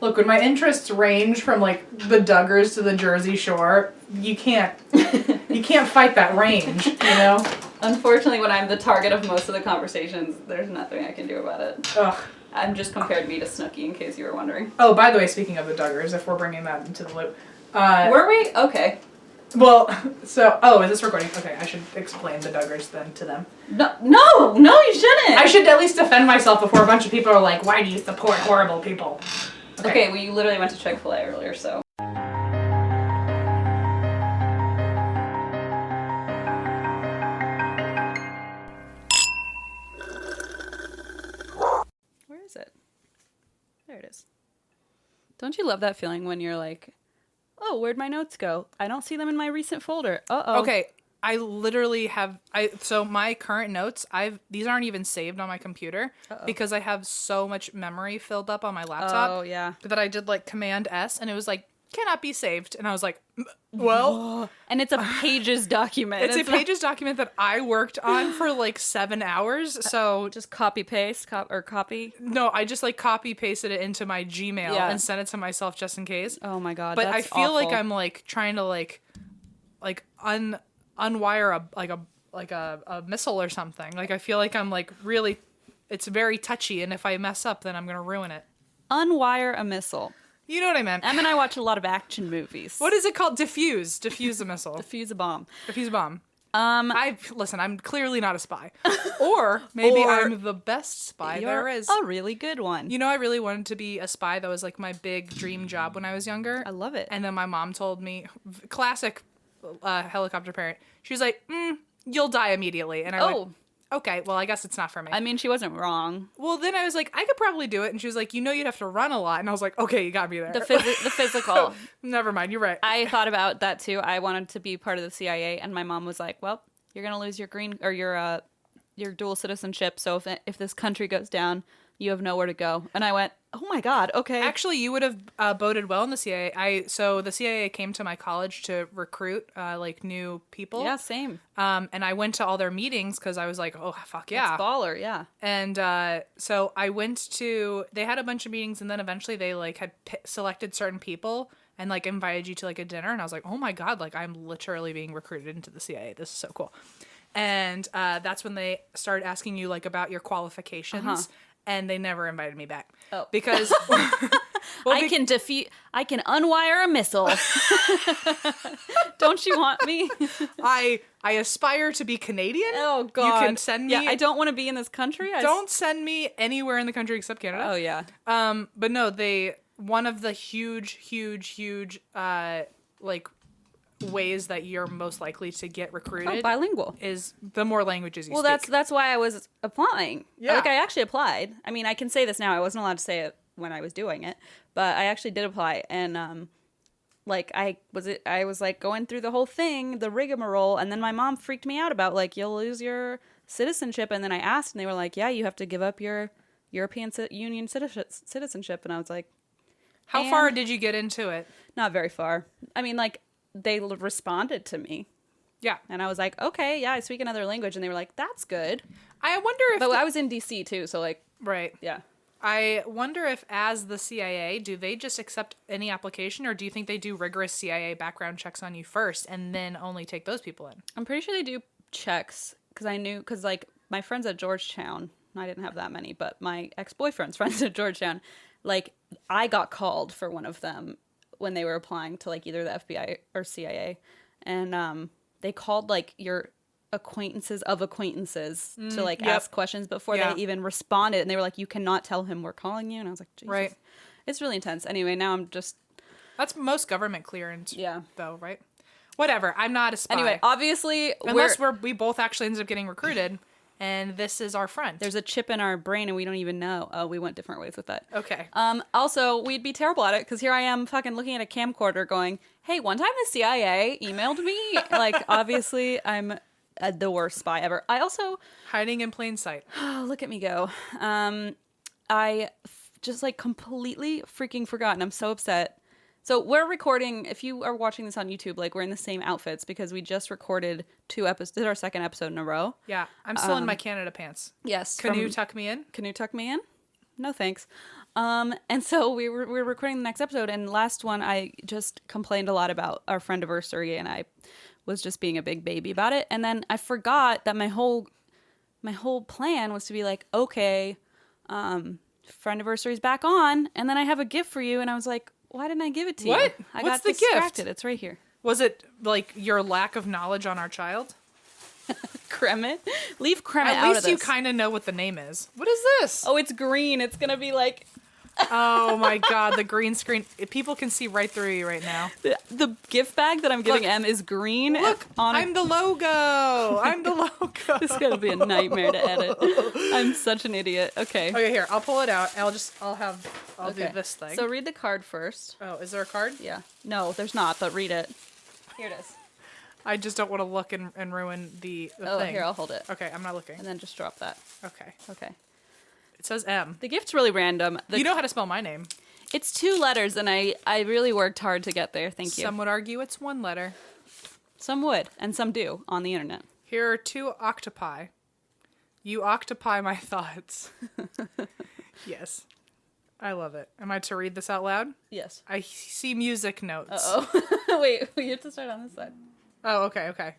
Look, when my interests range from like the Duggars to the Jersey Shore, you can't fight that range, you know? Unfortunately, when I'm the target of most of the conversations, there's nothing I can do about it. Ugh. I'm just compared me to Snooki, in case you were wondering. Oh, by the way, speaking of the Duggars, if we're bringing that into the loop. Were we? Okay. Well, so, is this recording? Okay, I should explain the Duggars then to them. No, you shouldn't! I should at least defend myself before a bunch of people are like, why do you support horrible people? Okay, we literally went to Chick-fil-A earlier, so. Where is it? There it is. Don't you love that feeling when you're like, oh, where'd my notes go? I don't see them in my recent folder. Uh-oh. Okay, I literally have, so my current notes, these aren't even saved on my computer because I have so much memory filled up on my laptop. Oh, yeah. That I did like Command S and it was like, cannot be saved. And I was like, well. And it's a Pages document. It's a Pages document that I worked on for like 7 hours. So just copy paste or copy. No, I just like copy pasted it into my Gmail and sent it to myself just in case. Oh my God. But that's I feel awful. like I'm like trying to like unwire a missile or something. Like I feel like I'm like really, it's very touchy. And if I mess up, then I'm going to ruin it. Unwire a missile. You know what I meant. Em and I watch a lot of action movies. What is it called? Diffuse a missile. Defuse a bomb. Defuse a bomb. Listen, I'm clearly not a spy. Or maybe I'm the best spy there is. A really good one. You know, I really wanted to be a spy. That was like my big dream job when I was younger. I love it. And then my mom told me, classic helicopter parent, she was like, you'll die immediately. And I went, okay, well, I guess it's not for me. I mean, she wasn't wrong. Well, then I was like, I could probably do it. And she was like, you'd have to run a lot. And I was like, okay, you got me there. The physical. Never mind, you're right. I thought about that too. I wanted to be part of the CIA, and my mom was like, well, you're going to lose your green or your dual citizenship. So if this country goes down, you have nowhere to go. And I went, oh my God, okay. Actually, you would have boded well in the CIA. So the CIA came to my college to recruit like new people. Yeah, same. And I went to all their meetings because I was like, oh, fuck yeah. It's baller, yeah. And so I went to, they had a bunch of meetings and then eventually they like had selected certain people and like invited you to like a dinner. And I was like, oh my God, like I'm literally being recruited into the CIA. This is so cool. And that's when they started asking you like about your qualifications. And they never invited me back. Oh. Because I can unwire a missile. Don't you want me? I aspire to be Canadian. Oh God. You can send me. Yeah, I don't want to be in this country. Don't send me anywhere in the country except Canada. Oh yeah. But no, one of the huge like ways that you're most likely to get recruited bilingual is the more languages you speak. Well, that's why I was applying. Yeah. Like I actually applied. I mean, I can say this now. I wasn't allowed to say it when I was doing it, but I actually did apply. And like I was like going through the whole thing, the rigmarole, and then my mom freaked me out about like you'll lose your citizenship. And then I asked, and they were like, "Yeah, you have to give up your European Union citizenship." And I was like, "How far did you get into it?" Not very far. I mean, like. They responded to me. Yeah. And I was like, okay, yeah, I speak another language. And they were like, that's good. I wonder if... But I was in D.C. too, so like... Right. Yeah. I wonder if as the CIA, do they just accept any application or do you think they do rigorous CIA background checks on you first and then only take those people in? I'm pretty sure they do checks because like my friends at Georgetown, I didn't have that many, but my ex-boyfriend's friends at Georgetown, like I got called for one of them when they were applying to like either the FBI or CIA, and they called like your acquaintances of acquaintances to like ask questions before they even responded, and they were like, you cannot tell him we're calling you, and I was like, Jesus. Right, it's really intense. Anyway, now I'm just that's most government clearance though, right? Whatever, I'm not a spy. Anyway, obviously unless we both actually ended up getting recruited and this is our friend. There's a chip in our brain and we don't even know. Oh, we went different ways with that. Okay. Also, we'd be terrible at it because here I am fucking looking at a camcorder going, hey, one time the CIA emailed me. Like, obviously, I'm the worst spy ever. I also... Hiding in plain sight. Oh, look at me go. I just, like, completely freaking forgot, and I'm so upset. So we're recording, if you are watching this on YouTube, like, we're in the same outfits because we just recorded 2 episodes. This is our second episode in a row. Yeah, I'm still in my Canada pants. Yes. Can you tuck me in? Can you tuck me in? No, thanks. And so we were recording the next episode, and last one I just complained a lot about our friendiversary, and I was just being a big baby about it. And then I forgot that my whole plan was to be like, okay, friendiversary's back on, and then I have a gift for you. And I was like, why didn't I give it to you? What? I What's got the distracted. gift? It's right here. Was it like your lack of knowledge on our child? Kremet. Leave Kremet At out least of this. you kind of know what the name is. What is this? Oh, it's green. It's gonna be like Oh my god, the green screen. People can see right through you right now. the gift bag that I'm giving Look. Em is green. Look, I'm the logo. I'm the logo. This is gonna be a nightmare to edit. I'm such an idiot. Okay. Okay, here, I'll pull it out. I'll do Okay. this thing. So read the card first. Oh, is there a card? Yeah. No, there's not, but read it. Here it is. I just don't want to look and ruin the Oh, thing. here, I'll hold it. Okay, I'm not looking. And then just drop that. Okay. Okay. It says M. The gift's really random. You know how to spell my name. It's 2 letters, and I really worked hard to get there. Thank you. Some would argue it's 1 letter. Some would, and some do on the internet. Here are 2 octopi. You occupy my thoughts. Yes. I love it. Am I to read this out loud? Yes. I see music notes. Uh-oh. Wait, you have to start on this side. Oh, okay.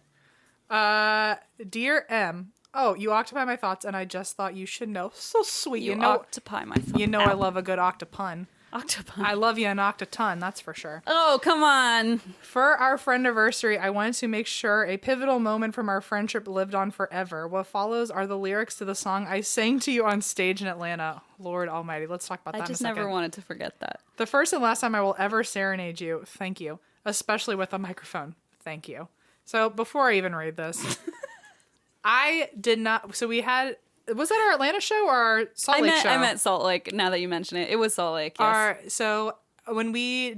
Dear M. Oh, you occupy my thoughts, and I just thought you should know. So sweet. You occupy my thoughts. You know I love a good octopun. Octopus. I love you an octaton, that's for sure. Oh, come on. For our friendiversary, I wanted to make sure a pivotal moment from our friendship lived on forever. What follows are the lyrics to the song I sang to you on stage in Atlanta. Lord almighty, let's talk about that I in a just second. never wanted to forget that. The first and last time I will ever serenade you. Thank you. Especially with a microphone. Thank you. So before I even read this, I did not... So we had... Was that our Atlanta show or our Salt Lake show? I meant Salt Lake, now that you mention it. It was Salt Lake, yes. So when we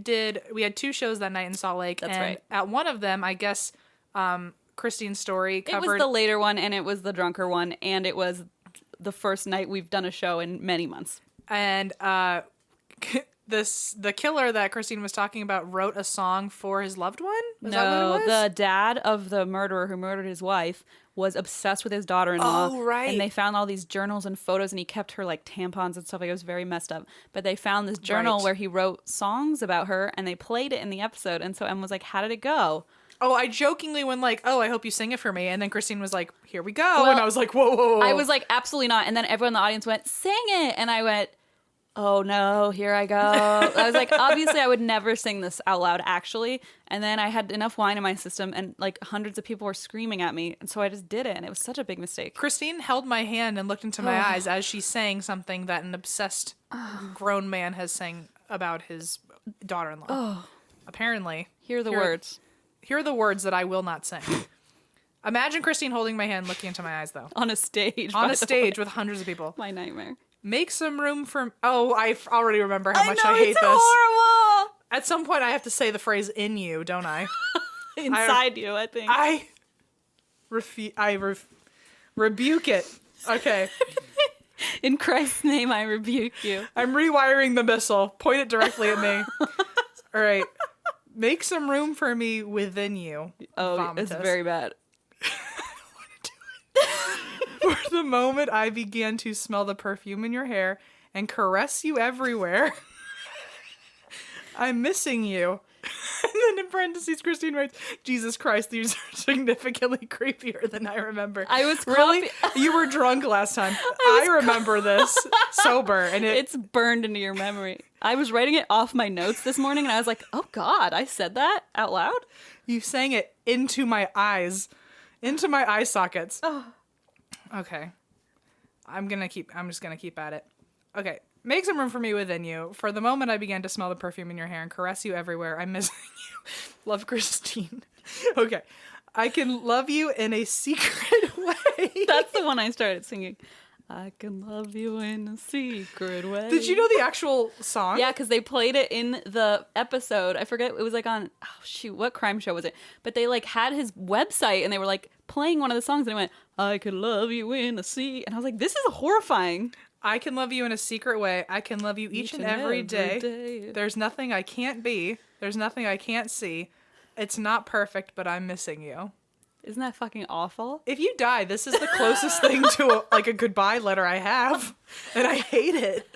had 2 shows that night in Salt Lake. That's and right. At one of them, I guess Christine's story covered... It was the later one, and it was the drunker one, and it was the first night we've done a show in many months. And the killer that Christine was talking about wrote a song for his loved one? Is that what it was? The dad of the murderer who murdered his wife was obsessed with his daughter-in-law. Oh, right. And they found all these journals and photos, and he kept her like tampons and stuff. Like, it was very messed up. But they found this journal Right. where he wrote songs about her, and they played it in the episode. And so Em was like, how did it go? Oh, I jokingly went like, oh, I hope you sing it for me. And then Christine was like, here we go. Well, and I was like, whoa. I was like, absolutely not. And then everyone in the audience went, sing it. And I went, oh no, here I go. I was like, obviously I would never sing this out loud, actually. And then I had enough wine in my system, and like hundreds of people were screaming at me. And so I just did it. And it was such a big mistake. Christine held my hand and looked into my eyes as she sang something that an obsessed grown man has sang about his daughter-in-law. Apparently. Here are the words. Here are the words that I will not sing. Imagine Christine holding my hand, looking into my eyes, though. On a stage. On by a the stage way. with hundreds of people. My nightmare. Make some room for... Oh, I already remember how much I know, hate it's this. horrible. At some point, I have to say the phrase "in you," don't I? Inside you, I think. I rebuke it. Okay. In Christ's name, I rebuke you. I'm rewiring the missile. Point it directly at me. All right. Make some room for me within you. Oh, Vomitus. it's very bad. For the moment I began to smell the perfume in your hair and caress you everywhere, I'm missing you. And then in parentheses, Christine writes, Jesus Christ, these are significantly creepier than I remember. I was really? You were drunk last time. I remember this sober, and it's burned into your memory. I was writing it off my notes this morning, and I was like, oh God, I said that out loud? You sang it into my eyes, into my eye sockets. Oh. Okay. I'm just gonna keep at it. Okay. Make some room for me within you. For the moment I began to smell the perfume in your hair and caress you everywhere, I'm missing you. Love, Christine. Okay. I can love you in a secret way. That's the one I started singing. I can love you in a secret way. Did you know the actual song? Yeah, because they played it in the episode. I forget, it was like on, oh shoot, what crime show was it? But they like had his website, and they were like playing one of the songs, and it went, I can love you in a sea. And I was like, this is horrifying. I can love you in a secret way. I can love you each and every day. There's nothing I can't be. There's nothing I can't see. It's not perfect, but I'm missing you. Isn't that fucking awful? If you die, this is the closest thing to a goodbye letter I have, and I hate it.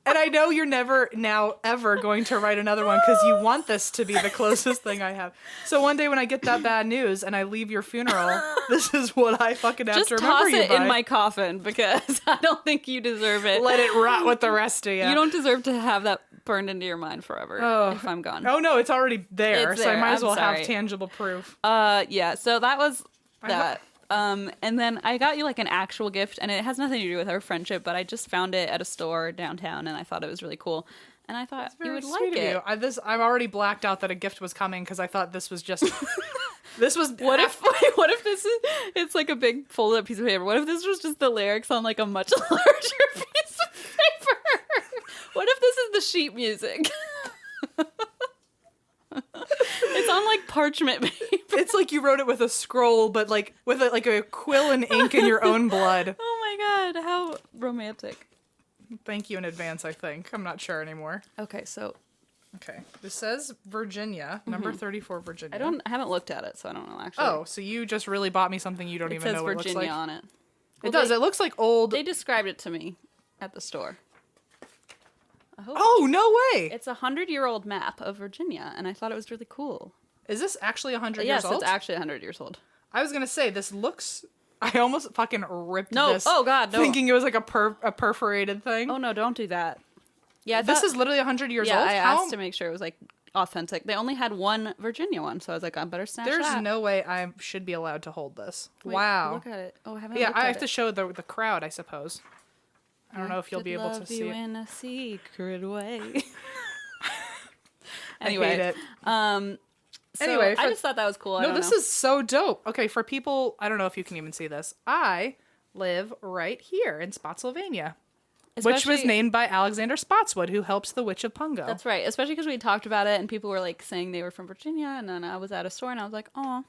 And I know you're never now ever going to write another one because you want this to be the closest thing I have. So one day when I get that bad news and I leave your funeral, this is what I fucking have Just to remember toss you it by. in my coffin because I don't think you deserve it. Let it rot with the rest of you. You don't deserve to have that burned into your mind forever if I'm gone. Oh no, it's already there, It's so I there. might as I'm well sorry. have tangible proof. Yeah, so that was that. And then I got you like an actual gift, and it has nothing to do with our friendship, but I just found it at a store downtown, and I thought it was really cool. And I thought you would like it. I'm already blacked out that a gift was coming because I thought this was just. This was What if this is? It's like a big folded up piece of paper. What if this was just the lyrics on like a much larger piece of paper? What if this is the sheet music? It's on like parchment paper. It's like you wrote it with a scroll, but like with a quill and ink in your own blood. Oh my god, how romantic. Thank you in advance, I think. I'm not sure anymore. Okay, so Okay. This says Virginia, number 34 Virginia. I haven't looked at it, so I don't know actually. Oh, so you just really bought me something you don't It even says know what it Virginia looks like? on it. It does. It looks like old. They described it to me at the store. I hope Oh, no way. it's a 100-year-old map of Virginia, and I thought it was really cool. Is this actually 100 Yes, years old? it's actually 100 years old. I was going to say, this looks... I almost fucking ripped No, this. oh god, no. Thinking it was like a perforated thing. Oh no, don't do that. Yeah, This is literally 100 years yeah, old? I How- asked to make sure it was like authentic. They only had one Virginia one, so I was like, I better snatch There's that. no way I should be allowed to hold this. Wait, Wow. Look at it. Oh, I haven't Yeah, looked I at have it. to show the crowd, I suppose. I don't know if you'll be able to Love see you it. in a secret way. I Anyway, hate it. So Anyway, I just thought that was cool. No, this is so dope. Okay, for people, I don't know if you can even see this. I live right here in Spotsylvania, which was Especially- named by Alexander Spotswood, who helps the Witch of Pungo. That's right. Especially because we talked about it and people were like saying they were from Virginia, and then I was at a store and I was like, oh.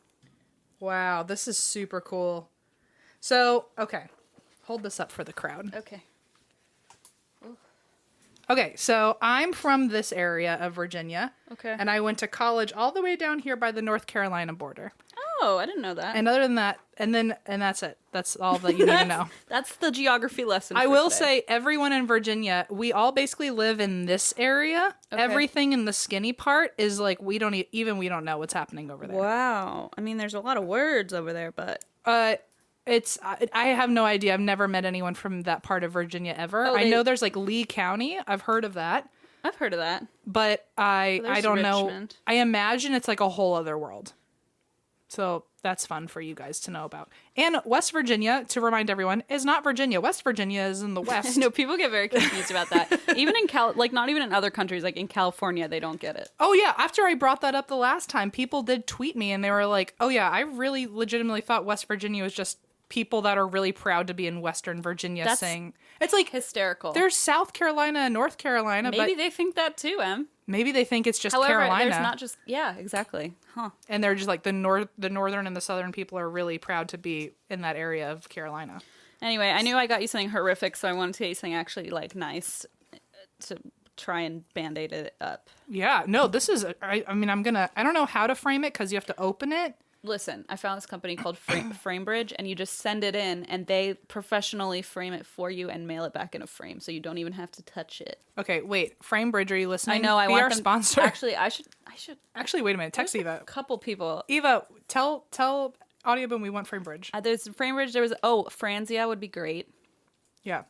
Wow, this is super cool. So, okay, hold this up for the crowd. Okay. Okay, so I'm from this area of Virginia. Okay. And I went to college all the way down here by the North Carolina border. Oh, I didn't know that. And other than that, and that's it. That's all that you need to know. That's the geography lesson. I for will today. say, everyone in Virginia, we all basically live in this area. Okay. Everything in the skinny part is like we don't know what's happening over there. Wow. I mean, there's a lot of words over there, but I have no idea. I've never met anyone from that part of Virginia ever. Oh, I know there's like Lee County. I've heard of that, I've heard of that. but I there's don't know. Richmond. I imagine it's like a whole other world. So that's fun for you guys to know about. And West Virginia, to remind everyone, is not Virginia. West Virginia is in the west. No, people get very confused about that. Even in not even in other countries, like in California, they don't get it. Oh yeah, after I brought that up the last time, people did tweet me and they were like, "Oh yeah, I really legitimately thought West Virginia was just people that are really proud to be in Western Virginia That's saying." It's like Hysterical. there's South Carolina and North Carolina, Maybe but they think that too, Em. maybe they think it's just However, Carolina. there's not just exactly. Huh. And they're just like the northern and the southern people are really proud to be in that area of Carolina. Anyway, I knew I got you something horrific, so I wanted to get you something actually like nice to try and band-aid it up. Yeah, no, this is I mean I don't know how to frame it because you have to open it. Listen, I found this company called FrameBridge, and you just send it in, and they professionally frame it for you and mail it back in a frame, so you don't even have to touch it. Okay, wait, FrameBridge, are you listening? I know. I Be want our them, sponsor. Actually, I should. Actually, wait a minute. Text Eva. A couple people. Eva, tell Audioboom we want FrameBridge. There's FrameBridge. There was Franzia would be great. Yeah,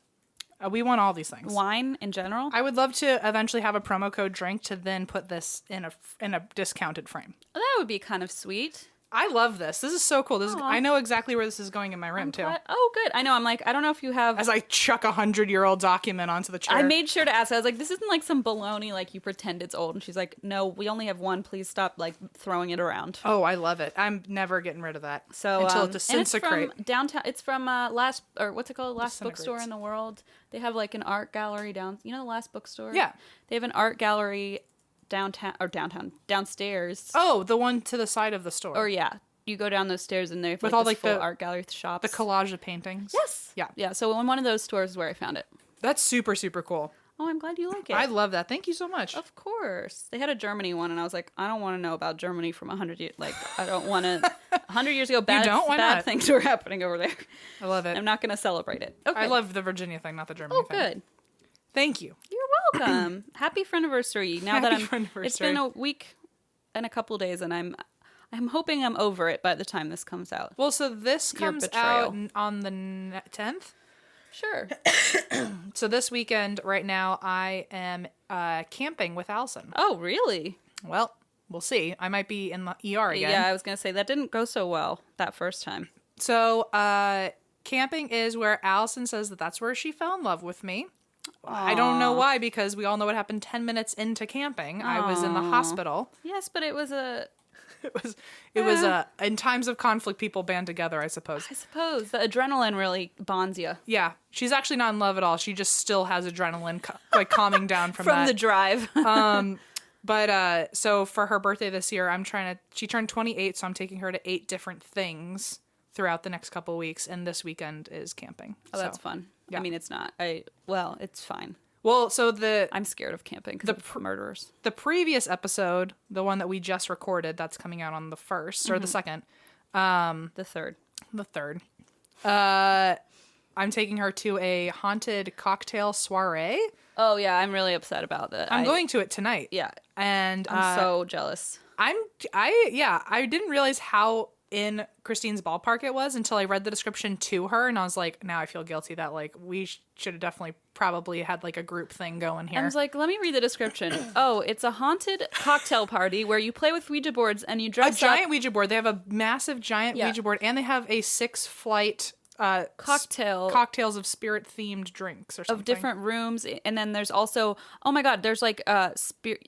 we want all these things. Wine in general. I would love to eventually have a promo code drink to then put this in a discounted frame. That would be kind of sweet. I love this. This is so cool. Aw. I know exactly where this is going in my room too. Oh, good. I know. I'm like, I don't know if you have. As I chuck 100-year-old document onto the chair. I made sure to ask. I was like, this isn't like some baloney, like you pretend it's old. And she's like, no, we only have one. Please stop like throwing it around. Oh, I love it. I'm never getting rid of that. So until it and disintegrates. it's from downtown. It's from last what's it called? Last Disintegrates. bookstore in the world. They have like an art gallery down. You know the last bookstore? Yeah. They have an art gallery downstairs. Oh, the one to the side of the store. Or yeah, you go down those stairs and they have With like, all, this like, full the- art gallery with shops. The collage of paintings. Yes. Yeah. Yeah. So in one of those stores is where I found it. That's super, super cool. Oh, I'm glad you like it. I love that. Thank you so much. Of course. They had a Germany one, and I was like, I don't want to know about Germany from 100 years. Like, I don't want to. 100 years ago, bad Why bad not? things were happening over there. I love it. I'm not going to celebrate it. Okay. I love the Virginia thing, not the Germany thing. Oh, good. Thank you. You're welcome. Happy friendiversary. Now that Happy it's friendiversary. been a week and a couple days, and I'm hoping I'm over it by the time this comes out. Well, so this Your comes betrayal. out on the 10th. Sure. So this weekend, right now, I am camping with Allison. Oh, really? Well, we'll see. I might be in the ER again. Yeah, I was gonna say that didn't go so well that first time. So, camping is where Allison says that that's where she fell in love with me. I don't know why, because we all know what happened 10 minutes into camping. I was in the hospital. Yes, but it was a. It was in times of conflict, people band together, I suppose. I suppose the adrenaline really bonds you Yeah, she's actually not in love at all. She just still has adrenaline, like calming down from from that. the drive. But so for her birthday this year, she turned 28, so I'm taking her to 8 different things throughout the next couple of weeks, and this weekend is camping. Oh, that's fun. Yeah. I mean, it's not. It's fine. Well, so I'm scared of camping because of murderers. The previous episode, the one that we just recorded, that's coming out on the 1st or the 2nd. The third. The 3rd. I'm taking her to a haunted cocktail soiree. Oh yeah, I'm really upset about that. I'm going to it tonight. Yeah, and I'm so jealous. I didn't realize how in Christine's ballpark it was until I read the description to her, and I was like, now I feel guilty that like we should have definitely probably had like a group thing going here. I was like, let me read the description. Oh, it's a haunted cocktail party where you play with Ouija boards and you dress a giant Ouija board. They have a massive giant Yeah. Ouija board, and they have a 6-flight cocktails of spirit themed drinks or something of different rooms, and then there's also, oh my god, there's like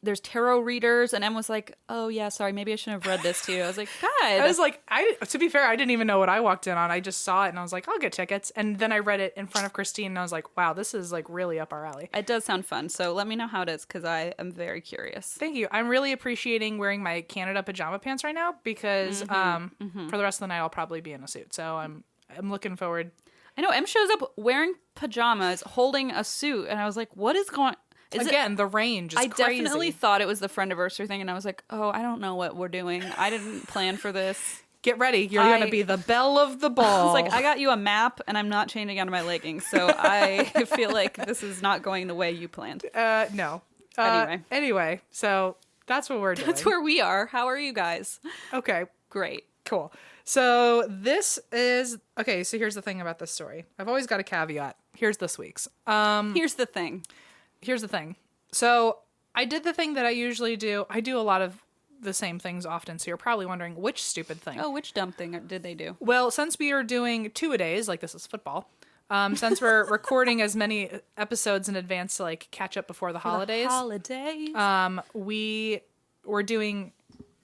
there's tarot readers, and Em was like, oh yeah, sorry, maybe I shouldn't have read this to you. I was like, God. I was like, to be fair, I didn't even know what I walked in on. I just saw it and I was like, I'll get tickets. And then I read it in front of Christine and I was like, wow, this is like really up our alley. It does sound fun, so let me know how it is because I am very curious. Thank you. I'm really appreciating wearing my Canada pajama pants right now because for the rest of the night I'll probably be in a suit. So I'm looking forward. I know Em shows up wearing pajamas, holding a suit, and I was like, what is going? The range is I crazy. definitely thought it was the friendiversary thing, and I was like, oh, I don't know what we're doing. I didn't plan for this. Get ready. You're going to be the belle of the ball. I was like, I got you a map, and I'm not changing out of my leggings, so I feel like this is not going the way you planned. No. Anyway, so that's what we're doing. That's where we are. How are you guys? Okay. Great. Cool. So this is... Okay, so here's the thing about this story. I've always got a caveat. Here's this week's. Here's the thing. So I did the thing that I usually do. I do a lot of the same things often, so you're probably wondering which stupid thing. Oh, which dumb thing did they do? Well, since we are doing 2-a-days, like this is football, since we're recording as many episodes in advance to like catch up before the holidays, we were doing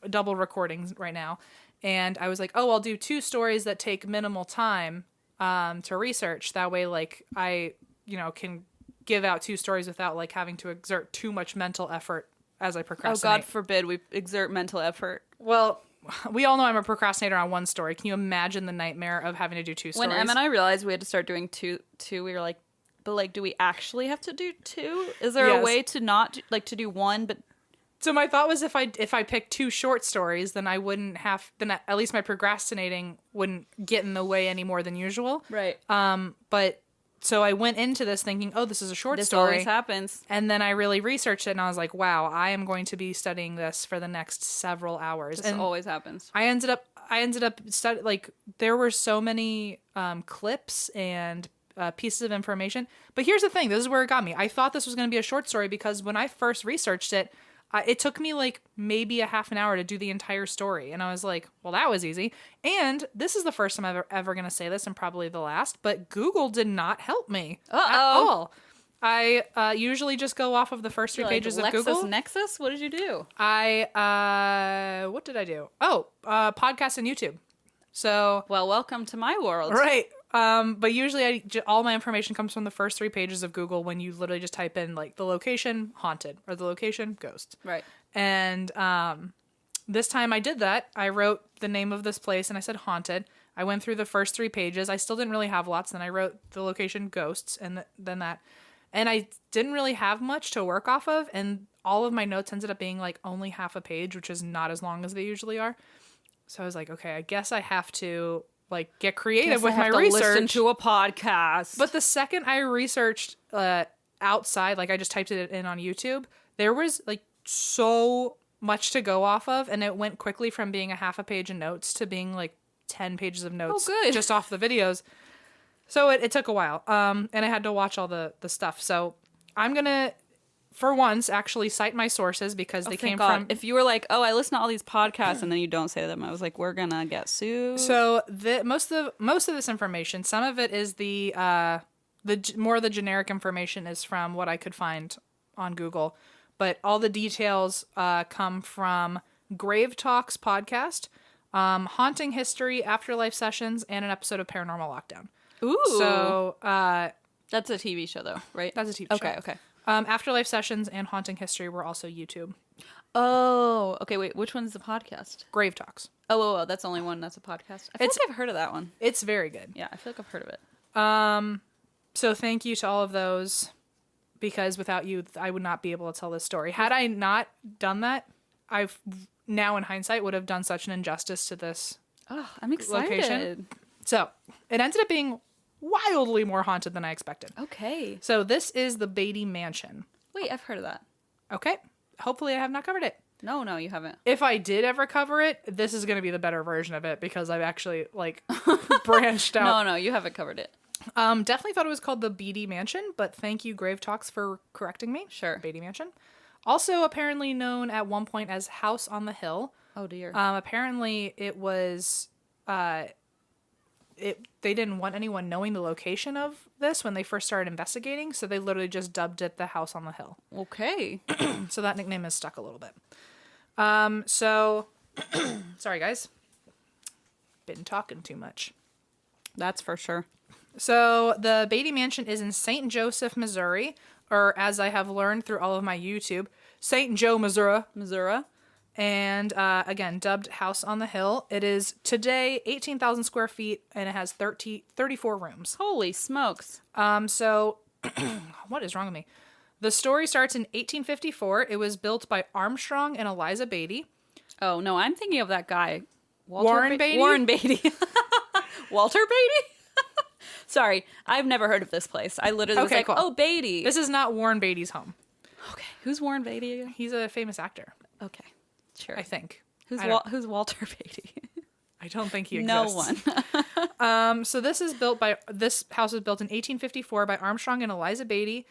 double recordings right now. And I was like, oh, I'll do 2 stories that take minimal time to research. That way, like, I, can give out 2 stories without, like, having to exert too much mental effort as I procrastinate. Oh, God forbid we exert mental effort. Well, we all know I'm a procrastinator on one story. Can you imagine the nightmare of having to do 2 stories? When Em and I realized we had to start doing two, we were like, but, like, do we actually have to do 2? Is there a way to not, like, to do 1, but... So my thought was if I picked 2 short stories, then I wouldn't have, then at least my procrastinating wouldn't get in the way any more than usual. Right. But so I went into this thinking, oh, this is a short story. This always happens. And then I really researched it and I was like, wow, I am going to be studying this for the next several hours. This and always happens. I ended up like there were so many clips and pieces of information. But here's the thing, this is where it got me. I thought this was going to be a short story because when I first researched it, it took me like maybe a half an hour to do the entire story. And I was like, well, that was easy. And this is the first time I'm ever going to say this and probably the last, but Google did not help me at all. I usually just go off of the first 3 pages of Google. Nexus? What did you do? What did I do? Oh, podcast and YouTube. So. Well, welcome to my world. Right. But usually all my information comes from the first 3 pages of Google when you literally just type in like the location haunted or the location ghost. Right. And this time I did that. I wrote the name of this place and I said haunted. I went through the first 3 pages. I still didn't really have lots. Then I wrote the location ghosts and then that. And I didn't really have much to work off of. And all of my notes ended up being like only half a page, which is not as long as they usually are. So I was like, okay, I guess I have to like get creative with my research. Listen to a podcast. But the second I researched outside, like I just typed it in on YouTube, there was like so much to go off of, and it went quickly from being a half a page of notes to being like 10 pages of notes just off the videos. So it took a while. And I had to watch all the stuff. So I'm going to, for once, actually cite my sources because they came from... If you were like, oh, I listen to all these podcasts and then you don't say them, I was like, we're going to get sued. So most of this information, some of it is the more of the generic information is from what I could find on Google. But all the details come from Grave Talks podcast, Haunting History, Afterlife Sessions, and an episode of Paranormal Lockdown. Ooh. So that's a TV show, though, right? That's a TV show. Okay. Afterlife Sessions and Haunting History were also YouTube. Oh, okay. Wait, which one's the podcast? Grave Talks. Oh, that's the only one that's a podcast. I feel like I've heard of that one. It's very good. Yeah, I feel like I've heard of it. So thank you to all of those, because without you, I would not be able to tell this story. Had I not done that, I've now in hindsight would have done such an injustice to this I'm excited. location. So it ended up being wildly more haunted than I expected. Okay. So this is the Beatty Mansion. Wait, I've heard of that. Okay. Hopefully I have not covered it. No, you haven't. If I did ever cover it, this is going to be the better version of it because I've actually like branched out. No, you haven't covered it. Definitely thought it was called the Beatty Mansion, but thank you, Grave Talks, for correcting me. Sure. Beatty Mansion. Also apparently known at one point as House on the Hill. Oh, dear. Apparently it was... they didn't want anyone knowing the location of this when they first started investigating, so they literally just dubbed it the House on the Hill. Okay. So that nickname has stuck a little bit. Sorry guys. Been talking too much. That's for sure. So the Beatty Mansion is in St. Joseph, Missouri, or as I have learned through all of my YouTube, St. Joe, Missouri. And again, dubbed House on the Hill. It is today 18,000 square feet, and it has 34 rooms. Holy smokes. So what is wrong with me? The story starts in 1854. It was built by Armstrong and Eliza Beatty. Oh, no, I'm thinking of that guy. Warren Beatty? Warren Beatty. Walter Beatty? Sorry, I've never heard of this place. I literally was like, cool. Oh, Beatty. This is not Warren Beatty's home. Okay. Who's Warren Beatty again? He's a famous actor. Okay. Sure. I think. Who's Walter Beatty? I don't think he exists. No one. So this house was built in 1854 by Armstrong and Eliza Beatty.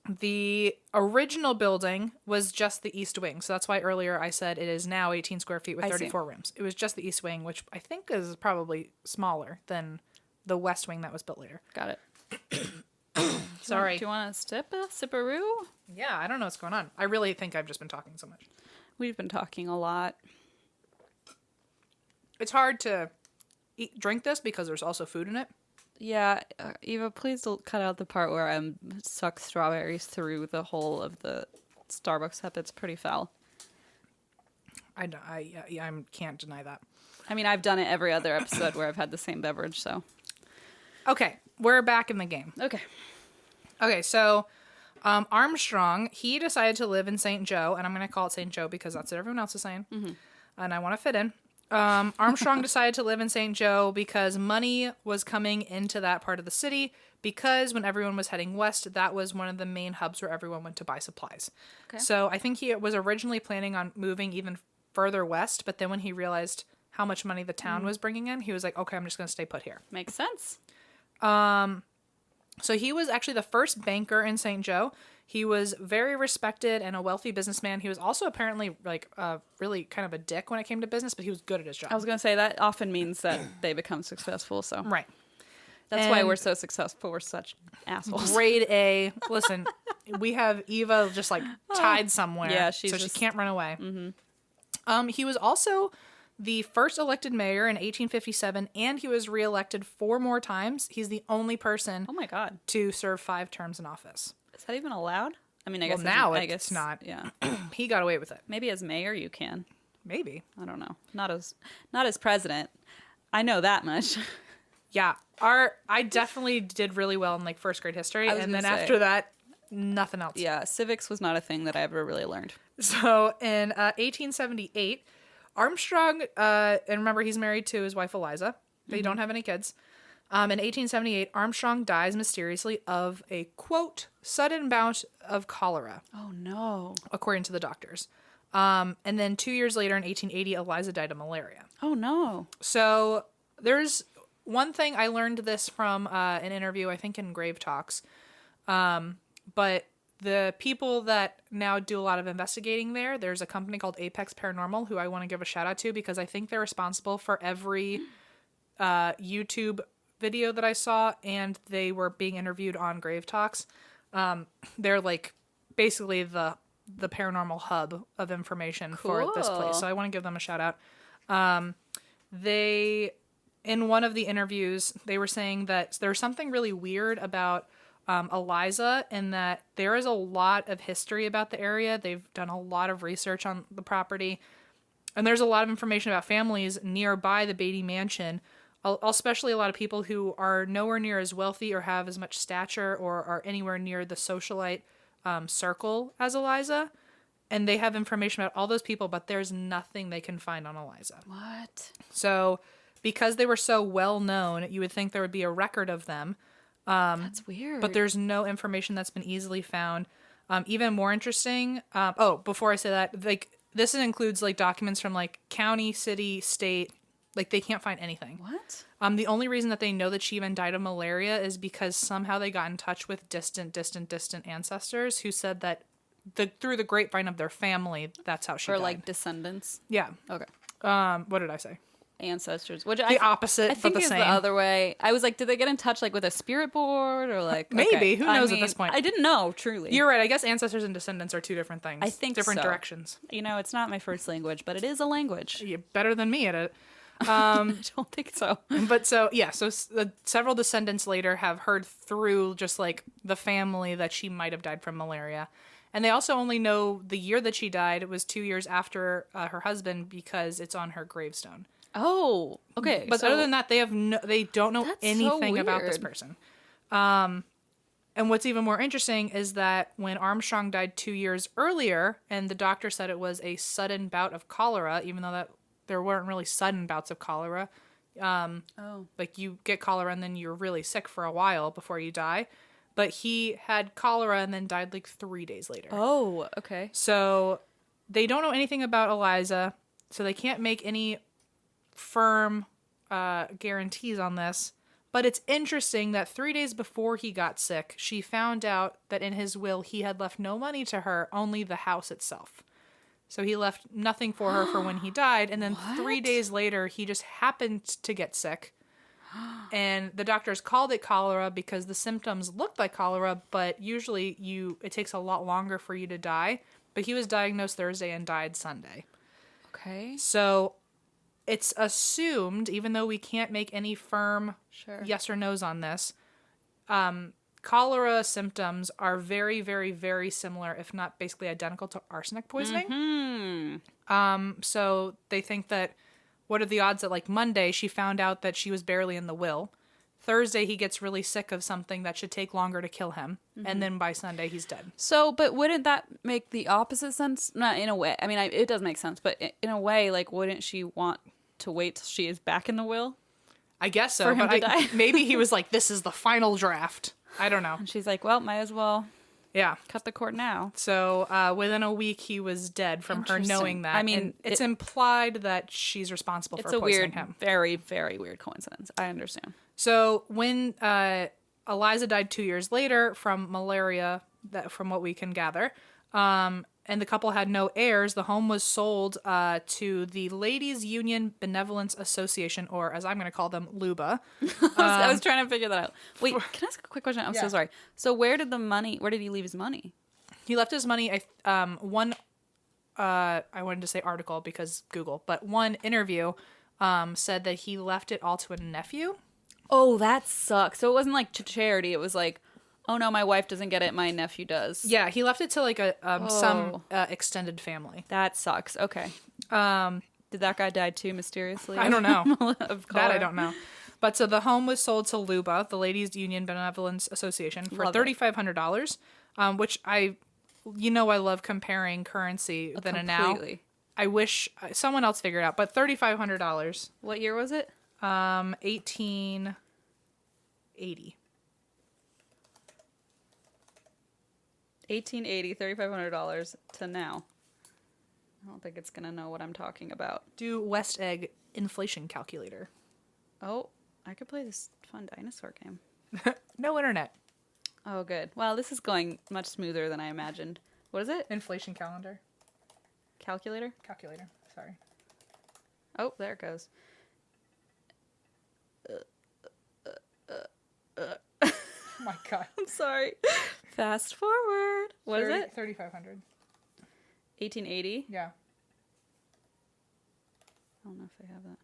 The original building was just the east wing. So that's why earlier I said it is now 18 square feet with 34 rooms. It was just the east wing, which I think is probably smaller than the west wing that was built later. Got it. Sorry. Do you want to sipperoo? Yeah, I don't know what's going on. I really think I've just been talking so much. We've been talking a lot. It's hard to drink this because there's also food in it. Yeah, Eva, please don't cut out the part where I suck strawberries through the whole of the Starbucks cup. It's pretty foul. I can't deny that. I mean, I've done it every other episode where I've had the same beverage, so. Okay, we're back in the game. Okay, so Armstrong, he decided to live in St. Joe, and I'm going to call it St. Joe because that's what everyone else is saying, and I want to fit in. Armstrong decided to live in St. Joe because money was coming into that part of the city, because when everyone was heading west, that was one of the main hubs where everyone went to buy supplies. Okay. So I think he was originally planning on moving even further west, but then when he realized how much money the town was bringing in, he was like, okay, I'm just going to stay put here. Makes sense. So he was actually the first banker in St. Joe. He was very respected and a wealthy businessman. He was also apparently like really kind of a dick when it came to business, but he was good at his job. I was going to say that often means that they become successful. So right. That's why we're so successful. We're such assholes. Grade A. Listen, we have Eva just like tied somewhere. Yeah, so she can't run away. He was also the first elected mayor in 1857, and he was reelected 4 more times. He's the only person oh my God. to serve 5 terms in office. Is that even allowed? I mean, I guess now I guess not. Yeah. He got away with it. Maybe as mayor you can. Maybe. I don't know. Not as president. I know that much. Yeah. I definitely did really well in like first grade history, and then after that, nothing else. Yeah, civics was not a thing that I ever really learned. So in 1878, Armstrong, and remember he's married to his wife Eliza. They don't have any kids. In 1878, Armstrong dies mysteriously of a, quote, sudden bout of cholera, Oh, no. according to the doctors. And then 2 years later, in 1880, Eliza died of malaria. Oh, no. So there's one thing, I learned this from an interview, I think in Grave Talks. But the people that now do a lot of investigating there's a company called Apex Paranormal, who I want to give a shout out to because I think they're responsible for every YouTube video that I saw, and they were being interviewed on Grave Talks. They're like basically the paranormal hub of information for this place. So I want to give them a shout out. They, in one of the interviews, they were saying that there's something really weird about Eliza, in that there is a lot of history about the area. They've done a lot of research on the property, and there's a lot of information about families nearby the Beatty Mansion, especially a lot of people who are nowhere near as wealthy or have as much stature or are anywhere near the socialite circle as Eliza. And they have information about all those people, but there's nothing they can find on Eliza. What? So because they were so well known, you would think there would be a record of them. That's weird. But there's no information that's been easily found. Even more interesting. Before I say that, like this includes like documents from like county, city, state. Like they can't find anything. What? The only reason that they know that she even died of malaria is because somehow they got in touch with distant ancestors who said that through the grapevine of their family, that's how she died. Or like descendants. Yeah. Okay. What did I say? Ancestors, which The opposite, I think but the is same. the other way. I was like, did they get in touch like with a spirit board or like Maybe. okay. Who knows at this point? I didn't know, truly. You're right. I guess ancestors and descendants are two different things. I think different so. directions. You know, it's not my first language, but it is a language. You're better than me at it. I don't think so. But so several descendants later have heard through just like the family that she might have died from malaria. And they also only know the year that she died. It was 2 years after her husband because it's on her gravestone. Oh, okay. But other than that, they don't know That's anything so about this weird. person. And what's even more interesting is that when Armstrong died 2 years earlier, and the doctor said it was a sudden bout of cholera, even though that there weren't really sudden bouts of cholera. Like you get cholera and then you're really sick for a while before you die. But he had cholera and then died like 3 days later. Oh, okay. So they don't know anything about Eliza, so they can't make any firm guarantees on this. But it's interesting that 3 days before he got sick, she found out that in his will he had left no money to her, only the house itself. So he left nothing for her for when he died. And then 3 days later, he just happened to get sick. And the doctors called it cholera because the symptoms looked like cholera, but usually it takes a lot longer for you to die. But he was diagnosed Thursday and died Sunday. Okay. So it's assumed, even though we can't make any firm yes or no's on this, cholera symptoms are very, very, very similar, if not basically identical to arsenic poisoning. So they think that what are the odds that like Monday she found out that she was barely in the will. Thursday he gets really sick of something that should take longer to kill him. And then by Sunday he's dead. So, but wouldn't that make the opposite sense? Not in a way. I mean, it does make sense, but in a way, like, wouldn't she want to wait till she is back in the will? I guess so, For him but to die? maybe he was like, this is the final draft. I don't know. And she's like, well, might as well Yeah. cut the cord now. So within a week, he was dead from her Interesting. knowing that. I mean, And it's implied that she's responsible It's for a poisoning weird, him. very, very weird coincidence. I understand. So when Eliza died 2 years later from malaria, from what we can gather, and the couple had no heirs, the home was sold to the Ladies Union Benevolence Association, or as I'm going to call them, LUBA. I was trying to figure that out. Wait, can I ask a quick question? I'm Yeah. so sorry. So where did he leave his money? He left his money, I wanted to say article because Google, but one interview said that he left it all to a nephew. Oh, that sucks. So it wasn't like to charity. It was like, oh no, my wife doesn't get it. My nephew does. Yeah, he left it to like some extended family. That sucks. Okay. Did that guy die too mysteriously? I don't know. Of That I don't know. But so the home was sold to LUBA, the Ladies Union Benevolence Association, for $3,500, which I love comparing currency then and now. Completely. I wish someone else figured it out, but $3,500. What year was it? 18. 1880. 1880, $3,500 to now. I don't think it's going to know what I'm talking about. Do West Egg inflation calculator. Oh, I could play this fun dinosaur game. No internet. Oh, good. Well, this is going much smoother than I imagined. What is it? Inflation calendar. Calculator? Calculator. Sorry. Oh, there it goes. Oh my god. I'm sorry. Fast forward. What is it? 3,500. 1880? Yeah. I don't know if they have that.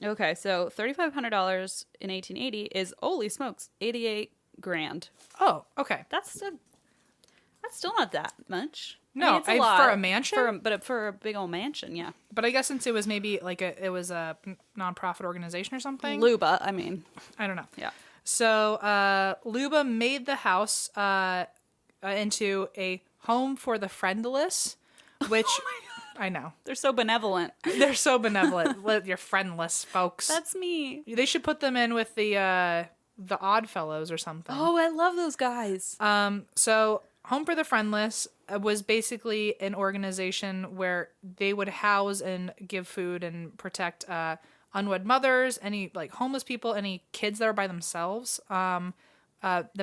Okay, so $3,500 in 1880 is, holy smokes, 88 grand. Oh, okay. That's still not that much. No, I mean, it's a lot for a mansion? but for a big old mansion, yeah. But I guess since it was maybe like it was a nonprofit organization or something. Luba, I mean. I don't know. Yeah. So Luba made the house into a home for the friendless, which I know. They're so benevolent. They're so benevolent. You're friendless, folks. That's me. They should put them in with the Odd Fellows or something. Oh, I love those guys. So Home for the Friendless was basically an organization where they would house and give food and protect unwed mothers, any like homeless people, any kids that are by themselves, the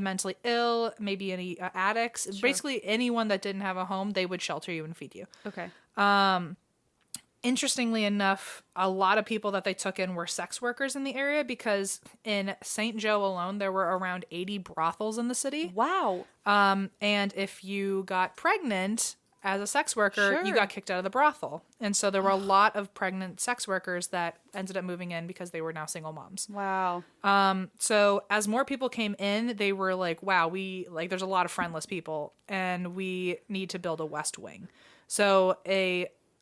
mentally ill, maybe any addicts. Sure. Basically anyone that didn't have a home, they would shelter you and feed you. Okay. Interestingly enough, a lot of people that they took in were sex workers in the area because in St. Joe alone, there were around 80 brothels in the city. Wow. And if you got pregnant as a sex worker, you Sure. got kicked out of the brothel. And so there were a lot of pregnant sex workers that ended up moving in because they were now single moms. Wow. So as more people came in, they were like, wow, there's a lot of friendless people and we need to build a West Wing. So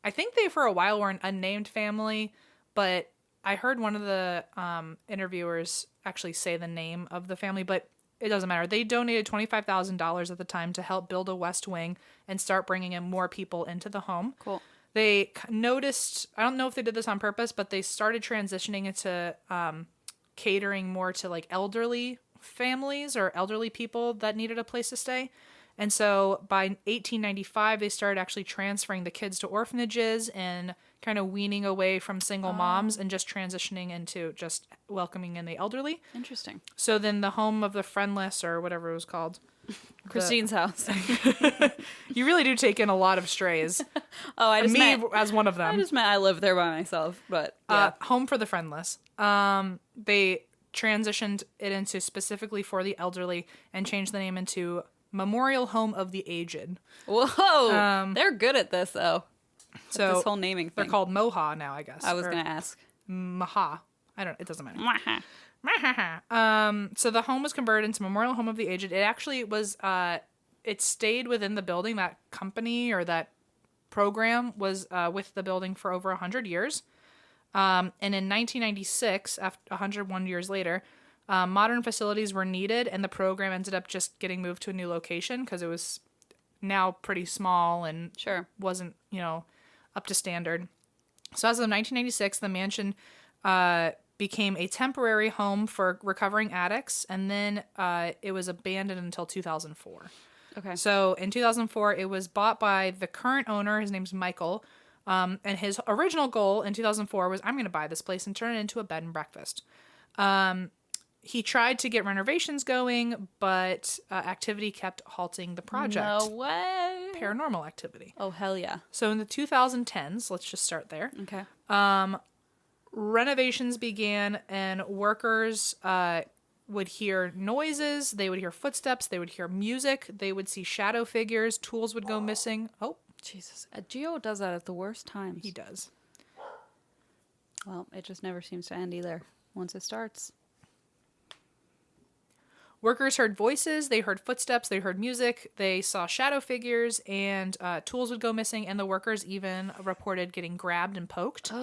I think they for a while were an unnamed family, but I heard one of the interviewers actually say the name of the family, but it doesn't matter. They donated $25,000 at the time to help build a West Wing and start bringing in more people into the home. Cool. They noticed, I don't know if they did this on purpose, but they started transitioning into catering more to like elderly families or elderly people that needed a place to stay. And so by 1895, they started actually transferring the kids to orphanages and kind of weaning away from single moms and just transitioning into just welcoming in the elderly. Interesting. So then the Home of the Friendless or whatever it was called. Christine's house. You really do take in a lot of strays. Oh, I just Me meant, as one of them. I just meant I live there by myself, but yeah. Home for the Friendless. They transitioned it into specifically for the elderly and changed the name into Memorial Home of the Aged. Whoa. They're good at this, though. So This whole naming thing. they're called Moha now, I guess. I was going to ask. Maha. It doesn't matter. Mwaha. So the home was converted into Memorial Home of the Aged. It actually was, it stayed within the building. That company or that program was with the building for over 100 years. And in 1996, after 101 years later, modern facilities were needed, and the program ended up just getting moved to a new location because it was now pretty small and Sure. wasn't, up to standard. So as of 1996, the mansion became a temporary home for recovering addicts, and then it was abandoned until 2004. Okay. So in 2004, it was bought by the current owner. His name's Michael. And his original goal in 2004 was, I'm going to buy this place and turn it into a bed and breakfast. He tried to get renovations going, but activity kept halting the project. No way. Paranormal activity. Oh, hell yeah. So in the 2010s, let's just start there. Okay. Renovations began, and workers would hear noises. They would hear footsteps. They would hear music. They would see shadow figures. Tools would go missing. Oh, Jesus. Geo does that at the worst times. he does. Well, it just never seems to end either. Once it starts. Workers heard voices, they heard footsteps, they heard music, they saw shadow figures, and tools would go missing, and the workers even reported getting grabbed and poked.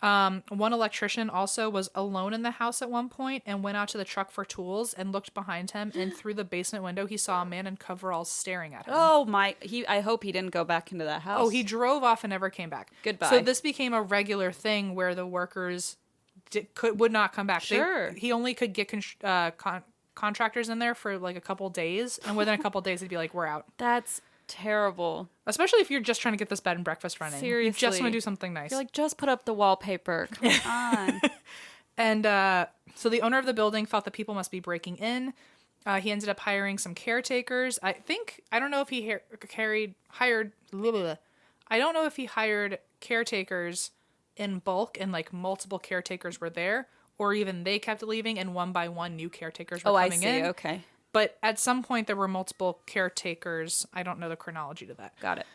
One electrician also was alone in the house at one point and went out to the truck for tools and looked behind him, and through the basement window he saw a man in coveralls staring at him. Oh my! I hope he didn't go back into that house. Oh, he drove off and never came back. Goodbye. So this became a regular thing where the workers, would not come back. Sure. He only could get contractors in there for like a couple days, and within a couple days he'd be like, we're out. That's terrible. Especially if you're just trying to get this bed and breakfast running. Seriously. You just want to do something nice. You're like, just put up the wallpaper. Come on. And so the owner of the building thought that people must be breaking in. He ended up hiring some caretakers. I don't know if he hired. I don't know if he hired caretakers in bulk and like multiple caretakers were there, or even they kept leaving and one by one new caretakers were coming in. Okay. But at some point there were multiple caretakers. I don't know the chronology to that. Got it.